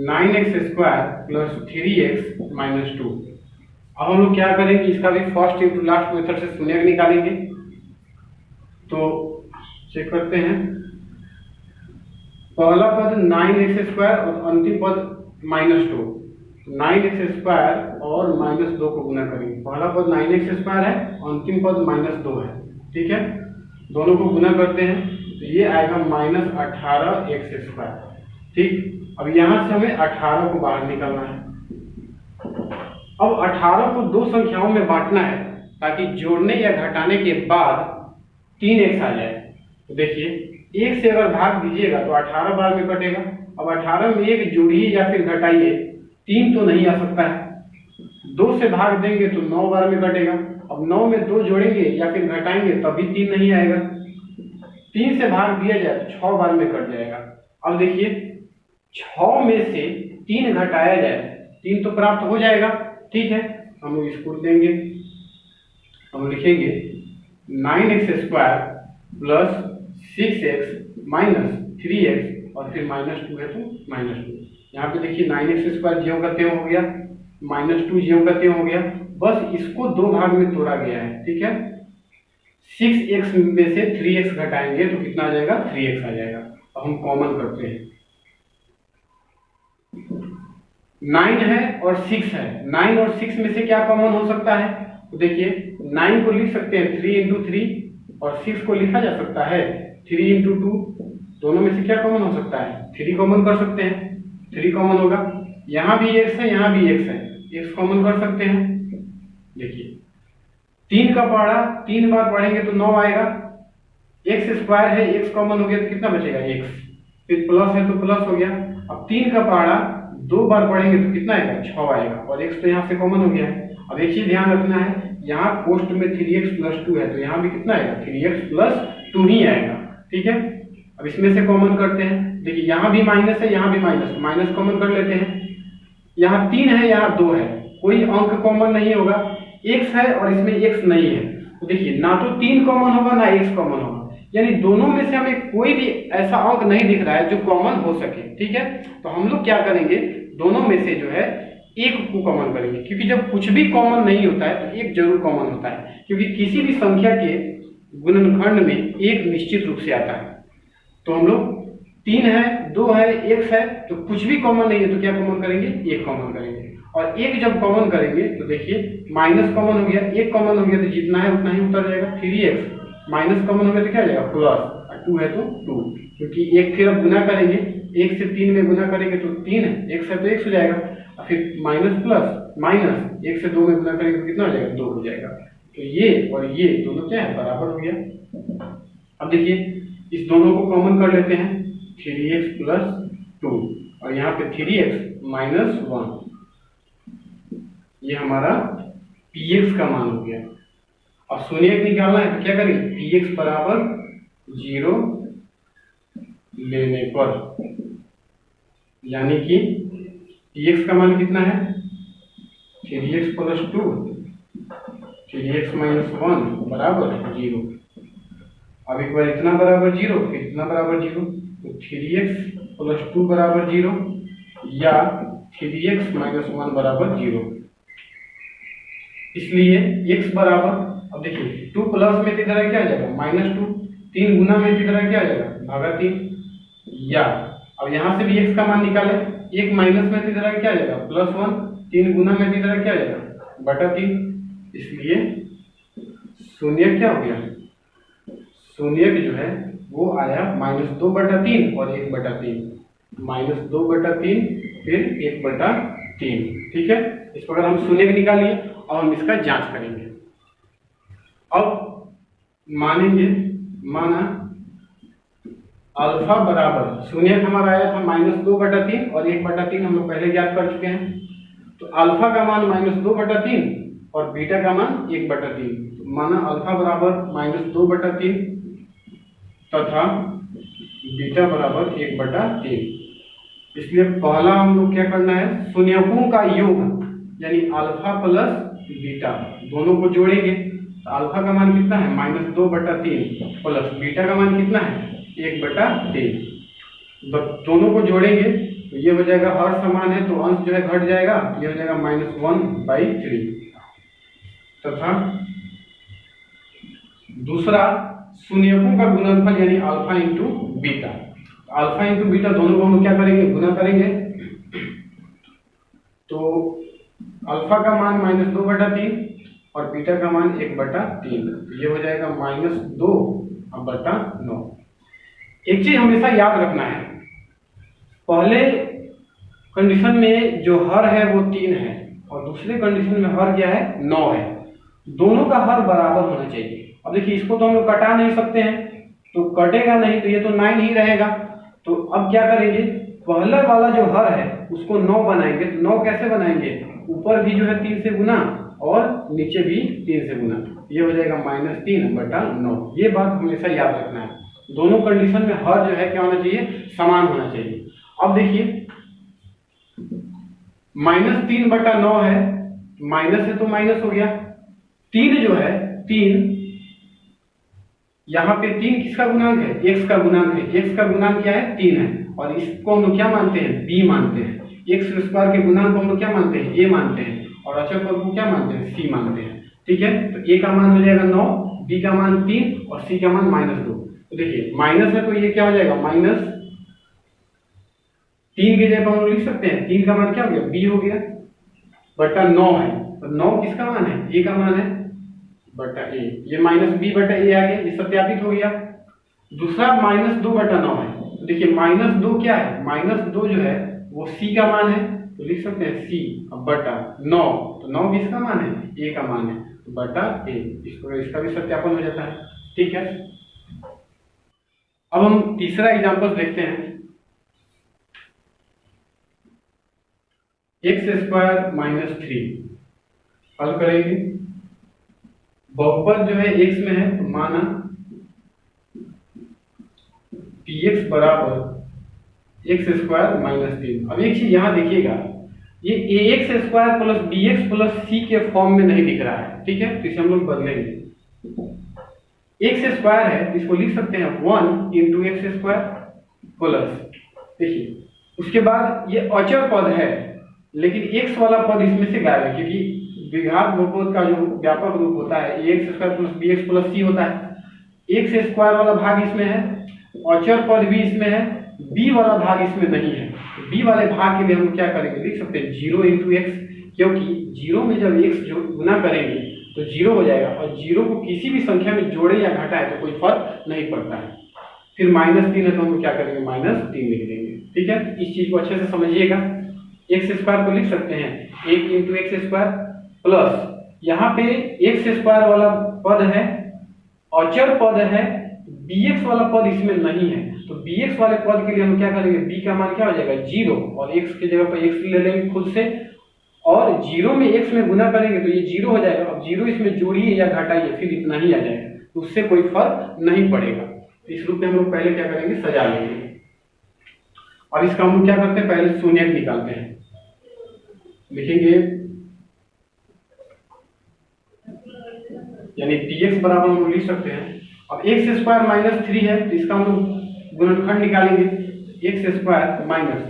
9x स्क्वायर प्लस 3x - 2। अब हम लोग क्या करेंगे, इसका भी फर्स्ट इंटू लास्ट मेथड से शून्यक निकालेंगे। तो चेक करते हैं, पहला पद 9x स्क्वायर और अंतिम पद -2, 9x स्क्वायर और -2 को गुना करेंगे। पहला पद 9x स्क्वायर है, अंतिम पद -2 है, ठीक है। दोनों को गुना करते हैं तो ये आएगा -18x स्क्वायर, ठीक। अब यहाँ से हमें 18 को बाहर निकालना है। अब 18 को 2 संख्याओं में बांटना है ताकि जोड़ने या घटाने के बाद 3x आ जाए। तो देखिए, 1 से अगर भाग दीजिएगा तो 18 बार में कटेगा। अब 18 में 1 जोड़िए या फिर घटाइए, 3 तो नहीं आ सकता है। 2 से भाग देंगे तो 9 बार में कटेगा। अब 9 में 2 जोड़ेंगे या फिर घटाएंगे तभी 3 नहीं आएगा। 3 से भाग दिया जाए तो 6 बार में कट जाएगा। अब देखिए, 6 में से 3 घटाया जाए, 3 तो प्राप्त हो जाएगा, ठीक है। हम लोग इसको देंगे, हम लिखेंगे 9x square plus 6x minus 3x और फिर -2 है तो -2। यहाँ पे देखिए 9x स्क्वायर ज्यों का त्यों हो गया, -2 ज्यों का त्यों हो गया, बस इसको 2 भाग में तोड़ा गया है, ठीक है। 6x में से 3x घटाएंगे तो कितना आ जाएगा, 3x आ जाएगा। अब हम कॉमन करते हैं, 9 है और 6 है, 9 और 6 में से क्या कॉमन हो सकता है, तो देखिए 9 को लिख सकते हैं 3 × 3 और 6 को लिखा जा सकता है 3 × 2। दोनों में से क्या कॉमन हो सकता है, 3 कॉमन कर सकते हैं, 3 कॉमन होगा। यहाँ भी x है, यहाँ भी x है, x कॉमन कर सकते हैं। देखिए 3 का पहाड़ा 3 बार पढ़ेंगे तो 9 आएगा, x स्क्वायर है, x कॉमन हो गया तो कितना बचेगा, x, फिर प्लस है तो प्लस हो गया। अब 3 का पहाड़ा 2 बार पढ़ेंगे तो कितना आएगा, 6 आएगा, और x तो यहाँ से कॉमन हो गया है। अब एक चीज ध्यान रखना है, यहाँ पोस्ट में 3x + 2 है तो यहाँ भी कितना आएगा, 3x + 2 ही आएगा, ठीक है। अब इसमें से कॉमन करते हैं, देखिए यहाँ भी माइनस है, यहाँ भी माइनस, माइनस कॉमन कर लेते हैं। यहाँ 3 है, यहाँ 2 है, कोई अंक कॉमन नहीं होगा, x है और इसमें x नहीं है, तो देखिए ना तो 3 कॉमन होगा ना x कॉमन होगा, यानी दोनों में से हमें कोई भी ऐसा अंक नहीं दिख रहा है जो कॉमन हो सके, ठीक है। तो हम लोग क्या करेंगे, दोनों में से जो है एक को कॉमन करेंगे, क्योंकि जब कुछ भी कॉमन नहीं होता है तो एक जरूर कॉमन होता है, क्योंकि किसी भी संख्या के गुणनखंड में एक निश्चित रूप से आता है। तो हम लोग 3 है, 2 है, x है, तो कुछ भी कॉमन नहीं है तो क्या कॉमन करेंगे, एक कॉमन करेंगे। और एक जब कॉमन करेंगे तो देखिए माइनस कॉमन हो गया, एक कॉमन हो गया तो जितना है उतना ही उतर जाएगा, 3x माइनस कॉमन हो गया तो क्या आ जाएगा, प्लस 2 है तो 2, क्योंकि एक फिर अब गुना करेंगे, 1 से 3 में गुना करेंगे तो 3 है, x है तो x हो जाएगा, और फिर माइनस प्लस माइनस 1 से 2 में गुना करेंगे तो कितना हो जाएगा, 2 हो जाएगा। तो ये और ये दोनों क्या है, बराबर हो गया। अब देखिए इस दोनों को कॉमन कर लेते हैं, 3x + 2 और यहाँ पे 3x - 1, ये हमारा px का मान हो गया। अब शून्यक निकालना है तो क्या करेंगे, px बराबर 0 लेने पर, यानी कि px का मान कितना है 3x प्लस 2 3x माइनस 1 बराबर 0। अब एक बार इतना बराबर 0 फिर इतना बराबर 0, तो 3x प्लस 2 बराबर 0 या 3x माइनस 1 बराबर 0। इसलिए x बराबर, अब देखिए 2 प्लस में किधर क्या आ जाएगा -2, 3 गुना में किधर क्या आ जाएगा भागा 3, या अब यहाँ से भी x का मान निकाले, 1 माइनस में किधर क्या आ जाएगा +1, 3 गुना में किधर क्या आ जाएगा बटा 3। इसलिए शून्य क्या हो गया, शून्य जो है वो आया -2/3 और 1/3, -2/3 फिर 1/3। ठीक है, इस प्रकार हम शून्य निकालिए। अब हम इसका जांच करेंगे। अब मानेंगे, माना अल्फा बराबर, शून्य हमारा आया था -2/3 और 1/3 हम लोग पहले ज्ञात कर चुके हैं। तो अल्फा का मान -2/3 और बीटा का मान 1/3। तो माना अल्फा बराबर -2/3 तथा बीटा बराबर 1/3। इसलिए पहला हम लोग क्या करना है, शून्यकों का योग यानी अल्फा प्लस बीटा दोनों को जोड़ेंगे। तो अल्फा का मान कितना है -2/3 प्लस बीटा का मान कितना है 1/3। दोनों को जोड़ेंगे तो ये हो जाएगा, हर समान है तो अंश जो है घट जाएगा, ये हो जाएगा -1/3 तथा दूसरा शून्यकों का गुणनफल यानी alpha into beta. Alpha into beta दोनों को हम क्या करेंगे, गुना करेंगे। तो अल्फा का मान -2/3 और बीटा का मान 1/3, ये हो जाएगा -2/9। एक चीज हमेशा याद रखना है, पहले कंडीशन में जो हर है वो 3 है और दूसरे कंडीशन में हर क्या है 9 है। दोनों का हर बराबर होना चाहिए। अब देखिए इसको तो हम लोग कटा नहीं सकते हैं, तो कटेगा नहीं तो ये तो 9 ही रहेगा। तो अब क्या करेंगे, पहला वाला जो हर है उसको 9 बनाएंगे। तो 9 कैसे बनाएंगे, ऊपर भी जो है 3 से गुना और नीचे भी 3 से गुना, ये हो जाएगा -3/9। ये बात हमेशा याद रखना है, दोनों कंडीशन में हर जो है क्या होना चाहिए, समान होना चाहिए। अब देखिए -3/9 है, माइनस है तो माइनस हो गया। 3 जो है 3, यहाँ पे 3 किसका गुणांक है, x का गुणांक है। x का गुणांक क्या है 3 है और इसको हम लोग क्या मानते हैं, b मानते हैं। x² के गुणांक को हम लोग क्या मानते हैं, a मानते हैं और अचर पद को क्या मानते हैं, c मानते हैं। ठीक है, तो a का मान हो जाएगा 9, b का मान 3 और c का मान -2। तो देखिए माइनस है तो ये क्या हो जाएगा, -3 की जगह हम लोग लिख सकते हैं 3 का मान क्या हो गया, b हो गया बटा 9 है। तो 9 किसका मान है, a का मान है बटा a, ये -b/a आ गया, ये सत्यापित हो गया। दूसरा -2/9 है। तो देखिए -2 क्या है, -2 जो है वो c का मान है, तो लिख सकते हैं c बटा 9। तो 9 किसका मान है, a का मान है बटा a। इसका भी सत्यापन हो जाता है। ठीक है, अब हम तीसरा एग्जांपल देखते हैं। x² - 3 हल करेंगे। बहुपद जो है x में है, तो माना px बराबर x² - 3। अब एक चीज यहां देखिएगा, ये ax² plus bx plus c के फॉर्म में नहीं दिख रहा है। ठीक है, तो इसे हम लोग बदलेंगे। x² है, इसको लिख सकते हैं 1 × x² प्लस, देखिए उसके बाद ये अचर पद है लेकिन x वाला पद इसमें से गायब है, क्योंकि द्विघात बहुपद का जो व्यापक रूप होता है ax² plus bx plus c होता है। x² वाला भाग इसमें है, अचर पद भी इसमें है, b वाला भाग इसमें नहीं है। b वाले भाग के लिए हम क्या करेंगे, लिख सकते हैं 0 × x, क्योंकि 0 में जब x जो गुना करेंगे तो 0 हो जाएगा और 0 को किसी भी संख्या में जोड़े या घटाए तो कोई फर्क नहीं पड़ता है। फिर -3 है तो हम क्या करेंगे, -3 लिख देंगे। ठीक है, इस चीज को अच्छे से समझिएगा। x² को लिख सकते हैं 1 × x² प्लस यहाँ पे x² वाला पद है, अचर पद है, bx वाला पद इसमें नहीं है। तो bx वाले पद के लिए हम क्या करेंगे, b का मान क्या हो जाएगा 0 और x की जगह पर x ले लेंगे खुद से और जीरो में एक्स में गुना करेंगे तो ये जीरो हो जाएगा। अब जीरो इसमें जोड़िए या घटाइए फिर इतना ही आ जाएगा, तो उससे कोई फर्क नहीं पड़ेगा। तो इस रूप में हम लोग पहले क्या करेंगे, सजा लेंगे। और इसका हम लोग क्या करते हैं, पहले शून्य निकालते हैं। लिखेंगे यानी px बराबर हम लोग लिख सकते हैं। अब एक्स स्क्वायर माइनस 3 है तो इसका हम लोग गुणनखंड निकालेंगे। एक्स स्क्वायर माइनस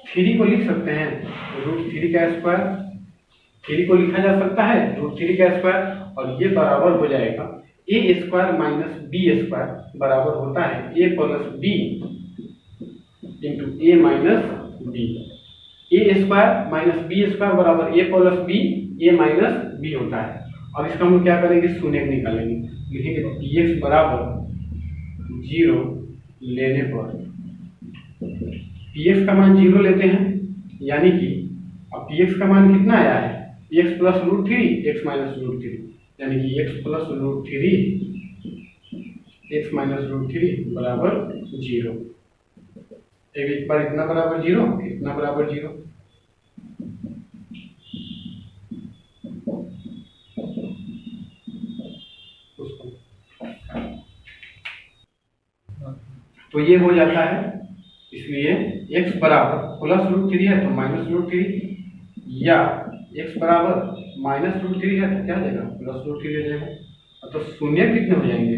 3 को लिख सकते हैं √3 का स्क्वायर। 3 को लिखा जा सकता है √3 का स्क्वायर, और ये बराबर हो जाएगा ए स्क्वायर माइनस बी स्क्वायर बराबर होता है ए प्लस बी इंटू ए माइनस बी। ए स्क्वायर माइनस बी स्क्वायर बराबर ए प्लस बी, ए माइनस बी होता है। अब इसका हम क्या करेंगे, शून्य निकालेंगे। लिखेंगे px बराबर 0 लेने पर px का मान 0 लेते हैं, यानी कि अब px का मान कितना आया है, x प्लस √3 x माइनस √3, यानी कि x प्लस √3 x माइनस √3 बराबर 0। एक बार इतना बराबर 0, इतना बराबर 0। तो ये हो जाता है, इसलिए x बराबर प्लस √3 है तो माइनस √3, या x बराबर माइनस √3 है तो क्या हो जाएगा, प्लस √3 हो जाएगा। तो शून्य कितने हो जाएंगे,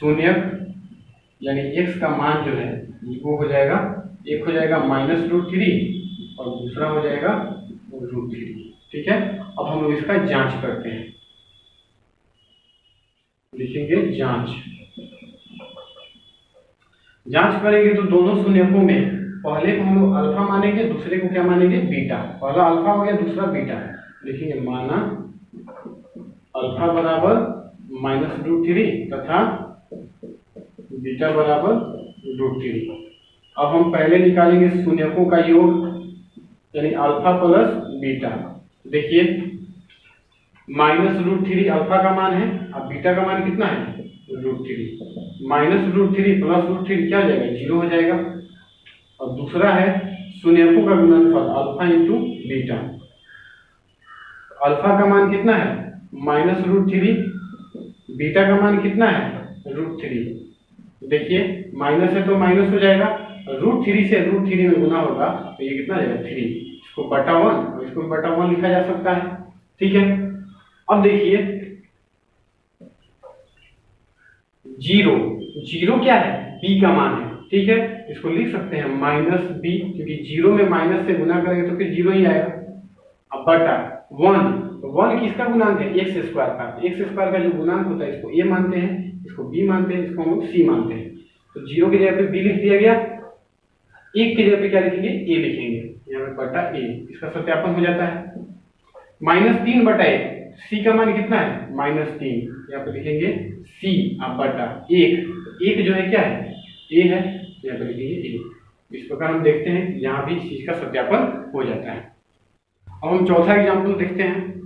शून्य यानी x का मान जो है वो हो जाएगा, एक हो जाएगा माइनस √3 और दूसरा हो जाएगा √3। ठीक है, अब हम लोग इसका जांच करते हैं। लिखेंगे जांच करेंगे तो दोनों शून्यकों में पहले को हम लोग अल्फा मानेंगे, दूसरे को क्या मानेंगे, बीटा। पहला अल्फा हो गया, दूसरा बीटा। लिखेंगे माना अल्फा बराबर माइनस √3 तथा बीटा बराबर √3। अब हम पहले निकालेंगे शून्यकों का योग, यानी अल्फा प्लस बीटा। देखिए माइनस √3 अल्फा का मान है, अब बीटा का मान कितना है, √3। माइनस √3 प्लस √3 क्या हो जाएगा, 0 हो जाएगा। और दूसरा है शून्यकों का गुणनफल अल्फा इंटू बीटा। अल्फा का मान कितना है, माइनस √3, बीटा का मान कितना है, √3। देखिए माइनस है तो माइनस हो जाएगा, √3 से √3 में गुना होगा तो ये कितना जाएगा, 3। इसको बटा 1 और इसको बटा 1 लिखा जा सकता है। ठीक है, अब देखिए जीरो क्या है, b का मान है। ठीक है, इसको लिख सकते हैं माइनस b, क्योंकि 0 में माइनस से गुना करेंगे तो फिर 0 ही आएगा। अब बटा 1 किसका गुणांक है, एक्स स्क्वायर का। एक्स स्क्वायर का जो गुणांक होता है इसको a मानते हैं, इसको b मानते हैं, इसको हम लोग c मानते हैं। तो 0 की जगह पे b लिख दिया गया, 1 की जगह पे क्या लिखेंगे, a लिखेंगे, यहाँ पे बटा a। इसका सत्यापन हो जाता है। -3 बटा 1, c का मान कितना है, -3, यहाँ पे लिखेंगे c अब बटा 1 जो है क्या है, a है, यहाँ पे लिखेंगे a। इस प्रकार हम देखते हैं यहाँ भी इस चीज का सत्यापन हो जाता है। अब हम चौथा एग्जाम्पल देखते हैं।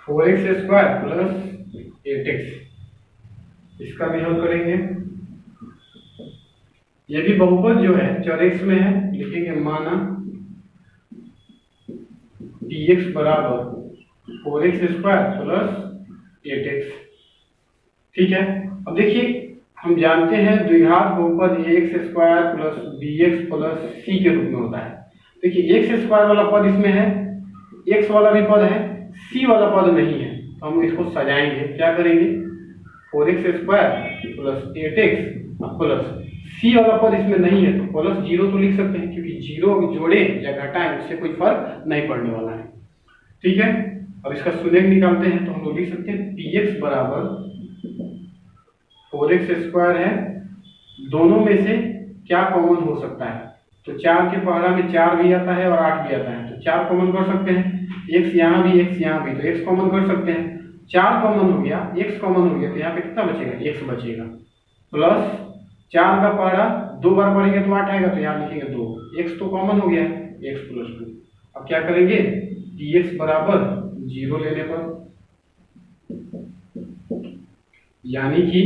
Four x square plus 8x, इसका भी हल करेंगे। ये भी बहुपद जो है चर x में है, लिखेंगे माना dx बराबर 4x स्क्वायर प्लस 8x। ठीक है, अब देखिए हम जानते हैं द्विघात बहुपद ax square plus bx plus c के रूप में होता है। देखिए x स्क्वायर वाला पद इसमें है, x वाला भी पद है, c वाला पद नहीं है, तो हम इसको सजाएंगे। क्या करेंगे, 4x square plus 8x plus c वाला पद इसमें नहीं है तो प्लस 0 तो लिख सकते हैं, क्योंकि 0 जोड़े या घटाएं उससे कोई फर्क नहीं पड़ने वाला है। ठीक है, अब इसका शून्य निकालते हैं तो हम लोग लिख सकते हैं px बराबर 4x स्क्वायर है, दोनों में से क्या कॉमन हो सकता है, तो 4 के पहला में 4 भी आता है और 8 भी आता है, तो 4 कॉमन कर सकते हैं। x यहाँ भी x यहाँ भी, तो x कॉमन कर सकते हैं। 4 कॉमन हो गया, x कॉमन हो गया, तो यहाँ पे कितना बचेगा, x बचेगा। प्लस 4 का पहाड़ा 2 बार पढ़ेंगे तो 8 आएगा, तो यहाँ लिखेंगे 2, x तो कॉमन हो गया है, x प्लस 2। अब क्या करेंगे, px बराबर 0 लेने पर, यानी कि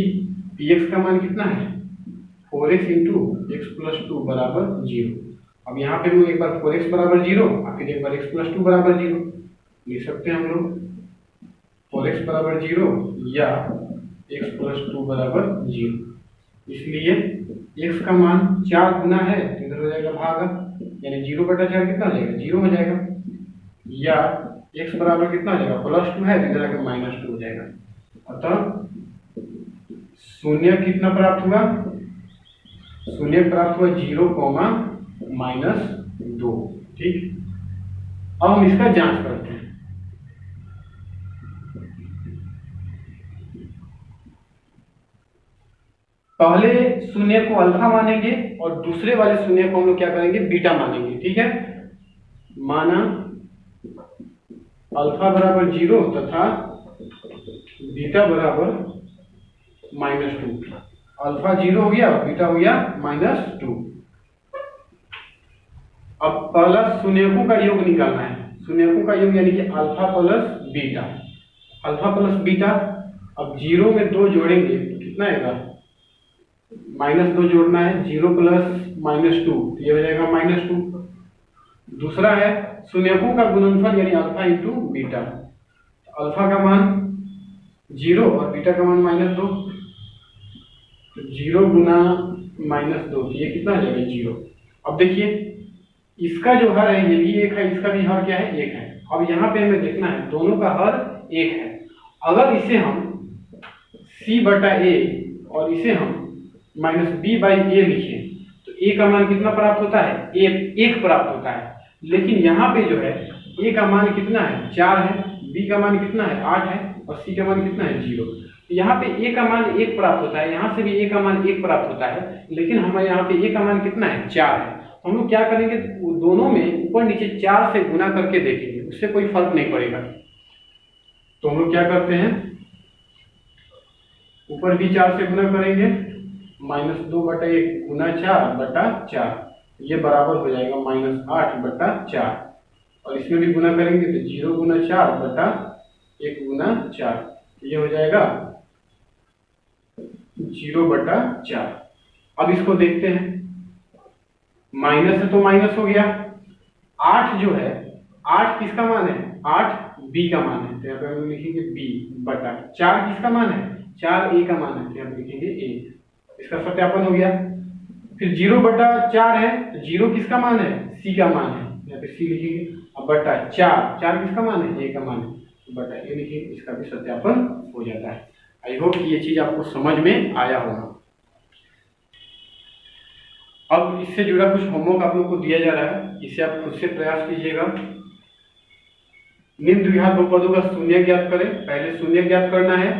px का मान कितना है 4x इंटू एक्स प्लस 2 बराबर 0। अब यहाँ पे हम लोग एक बार 4x बराबर 0 और फिर एक बार x प्लस 2 बराबर 0 लिख सकते हैं हम लोग। 4x बराबर 0 या x प्लस 2 बराबर 0, इसलिए x का मान 4 गुना है तो इधर हो जाएगा भागा, यानी 0/4 कितना हो जाएगा 0 हो जाएगा, या x बराबर कितना हो जाएगा +2 है तो इधर आकर -2 हो जाएगा। अतः शून्य कितना प्राप्त हुआ, शून्य प्राप्त हुआ 0, -2। ठीक, अब हम इसका जांच करते हैं। पहले शून्य को अल्फा मानेंगे और दूसरे वाले शून्य को हम लोग क्या करेंगे बीटा मानेंगे। ठीक है, माना अल्फा बराबर 0 तथा बीटा बराबर -2। अल्फा 0 हो गया और बीटा हो गया -2। अब पहला शून्यकों का योग निकालना है, शून्यकों का योग यानी कि alpha plus beta, alpha plus beta. अब 0 में 2 जोड़ेंगे तो कितना आएगा -2 जोड़ना है, 0 प्लस -2 ये हो जाएगा -2। दूसरा है शून्यकों का गुणनफल यानी अल्फा इंटू बीटा, अल्फा का मान 0 और बीटा का मान -2, तो 0 गुना -2 ये कितना आ जाएगा 0। अब देखिए इसका जो हर है ये भी 1 है, इसका भी हर क्या है 1 है। अब यहाँ पे हमें देखना है दोनों का हर 1 है। अगर इसे हम c/a और इसे हम -b/a लिखें तो a का मान कितना प्राप्त होता है 1 प्राप्त होता है। लेकिन यहाँ पे जो है a का मान कितना है 4 है, b का मान कितना है 8 है और c का मान कितना है 0। तो यहाँ पे a का मान 1 प्राप्त होता है, यहाँ से भी a का मान 1 प्राप्त होता है, लेकिन हमारे यहाँ पे a का मान कितना है 4 है। हम लोग क्या करेंगे दोनों में ऊपर नीचे 4 से गुना करके देखेंगे, उससे कोई फर्क नहीं पड़ेगा। तो हम लोग क्या करते हैं ऊपर भी 4 से गुना करेंगे, -2/1 गुना 4/4 ये बराबर हो जाएगा -8/4, और इसमें भी गुना करेंगे तो 0 गुना 4/1 गुना 4 ये हो जाएगा 0/4। अब इसको देखते हैं, माइनस है तो माइनस हो गया। 8 जो है 8 किसका मान है 8 b का मान है, तो यहाँ पे हम लिखेंगे b/4 किसका मान है 4 a का मान है, तो यहाँ पे लिखेंगे a। इसका सत्यापन हो गया। फिर 0/4 है तो 0 किसका मान है c का मान है, यहाँ पे c लिखेंगे। अब /4 4 किसका मान है a का मान है, बटा a लिखेंगे, इसका भी सत्यापन हो जाता है। आई होप ये चीज आपको समझ में आया होगा। अब इससे जुड़ा कुछ होमवर्क आप लोग को दिया जा रहा है, इसे आप खुद से प्रयास कीजिएगा। निम्न द्विघात बहुपदों का शून्य ज्ञात करें। पहले शून्य ज्ञात करना है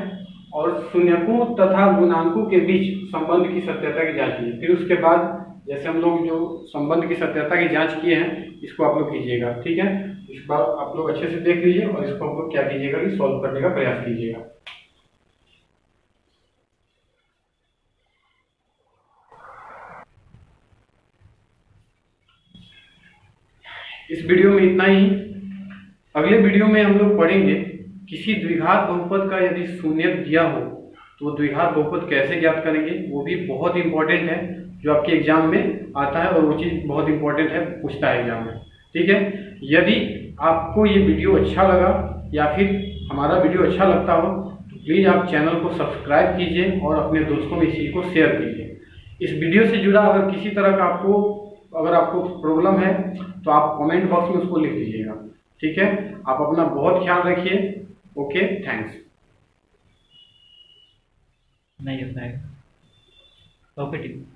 और शून्यकों तथा गुणांकों के बीच संबंध की सत्यता की जांच कीजिए। फिर उसके बाद जैसे हम लोग जो संबंध की सत्यता की जांच किए हैं इसको आप लोग कीजिएगा। ठीक है, इस बार आप लोग अच्छे से देख लीजिए और इसको हम लोग क्या कीजिएगा कि सॉल्व करने का प्रयास कीजिएगा। इस वीडियो में इतना ही। अगले वीडियो में हम लोग पढ़ेंगे किसी द्विघात बहुपद का यदि शून्य दिया हो तो द्विघात बहुपद कैसे ज्ञात करेंगे, वो भी बहुत इंपॉर्टेंट है, जो आपके एग्जाम में आता है और वो चीज़ बहुत इंपॉर्टेंट है, पूछता है एग्जाम में। ठीक है, यदि आपको ये वीडियो अच्छा लगा या फिर हमारा वीडियो अच्छा लगता हो तो प्लीज़ आप चैनल को सब्सक्राइब कीजिए और अपने दोस्तों में इस चीज़ को शेयर कीजिए। इस वीडियो से जुड़ा अगर किसी तरह का आपको प्रॉब्लम है तो आप कमेंट बॉक्स में उसको लिख दीजिएगा। ठीक है, आप अपना बहुत ख्याल रखिए। Okay, thanks. नहीं होता है। ओके, ठीक।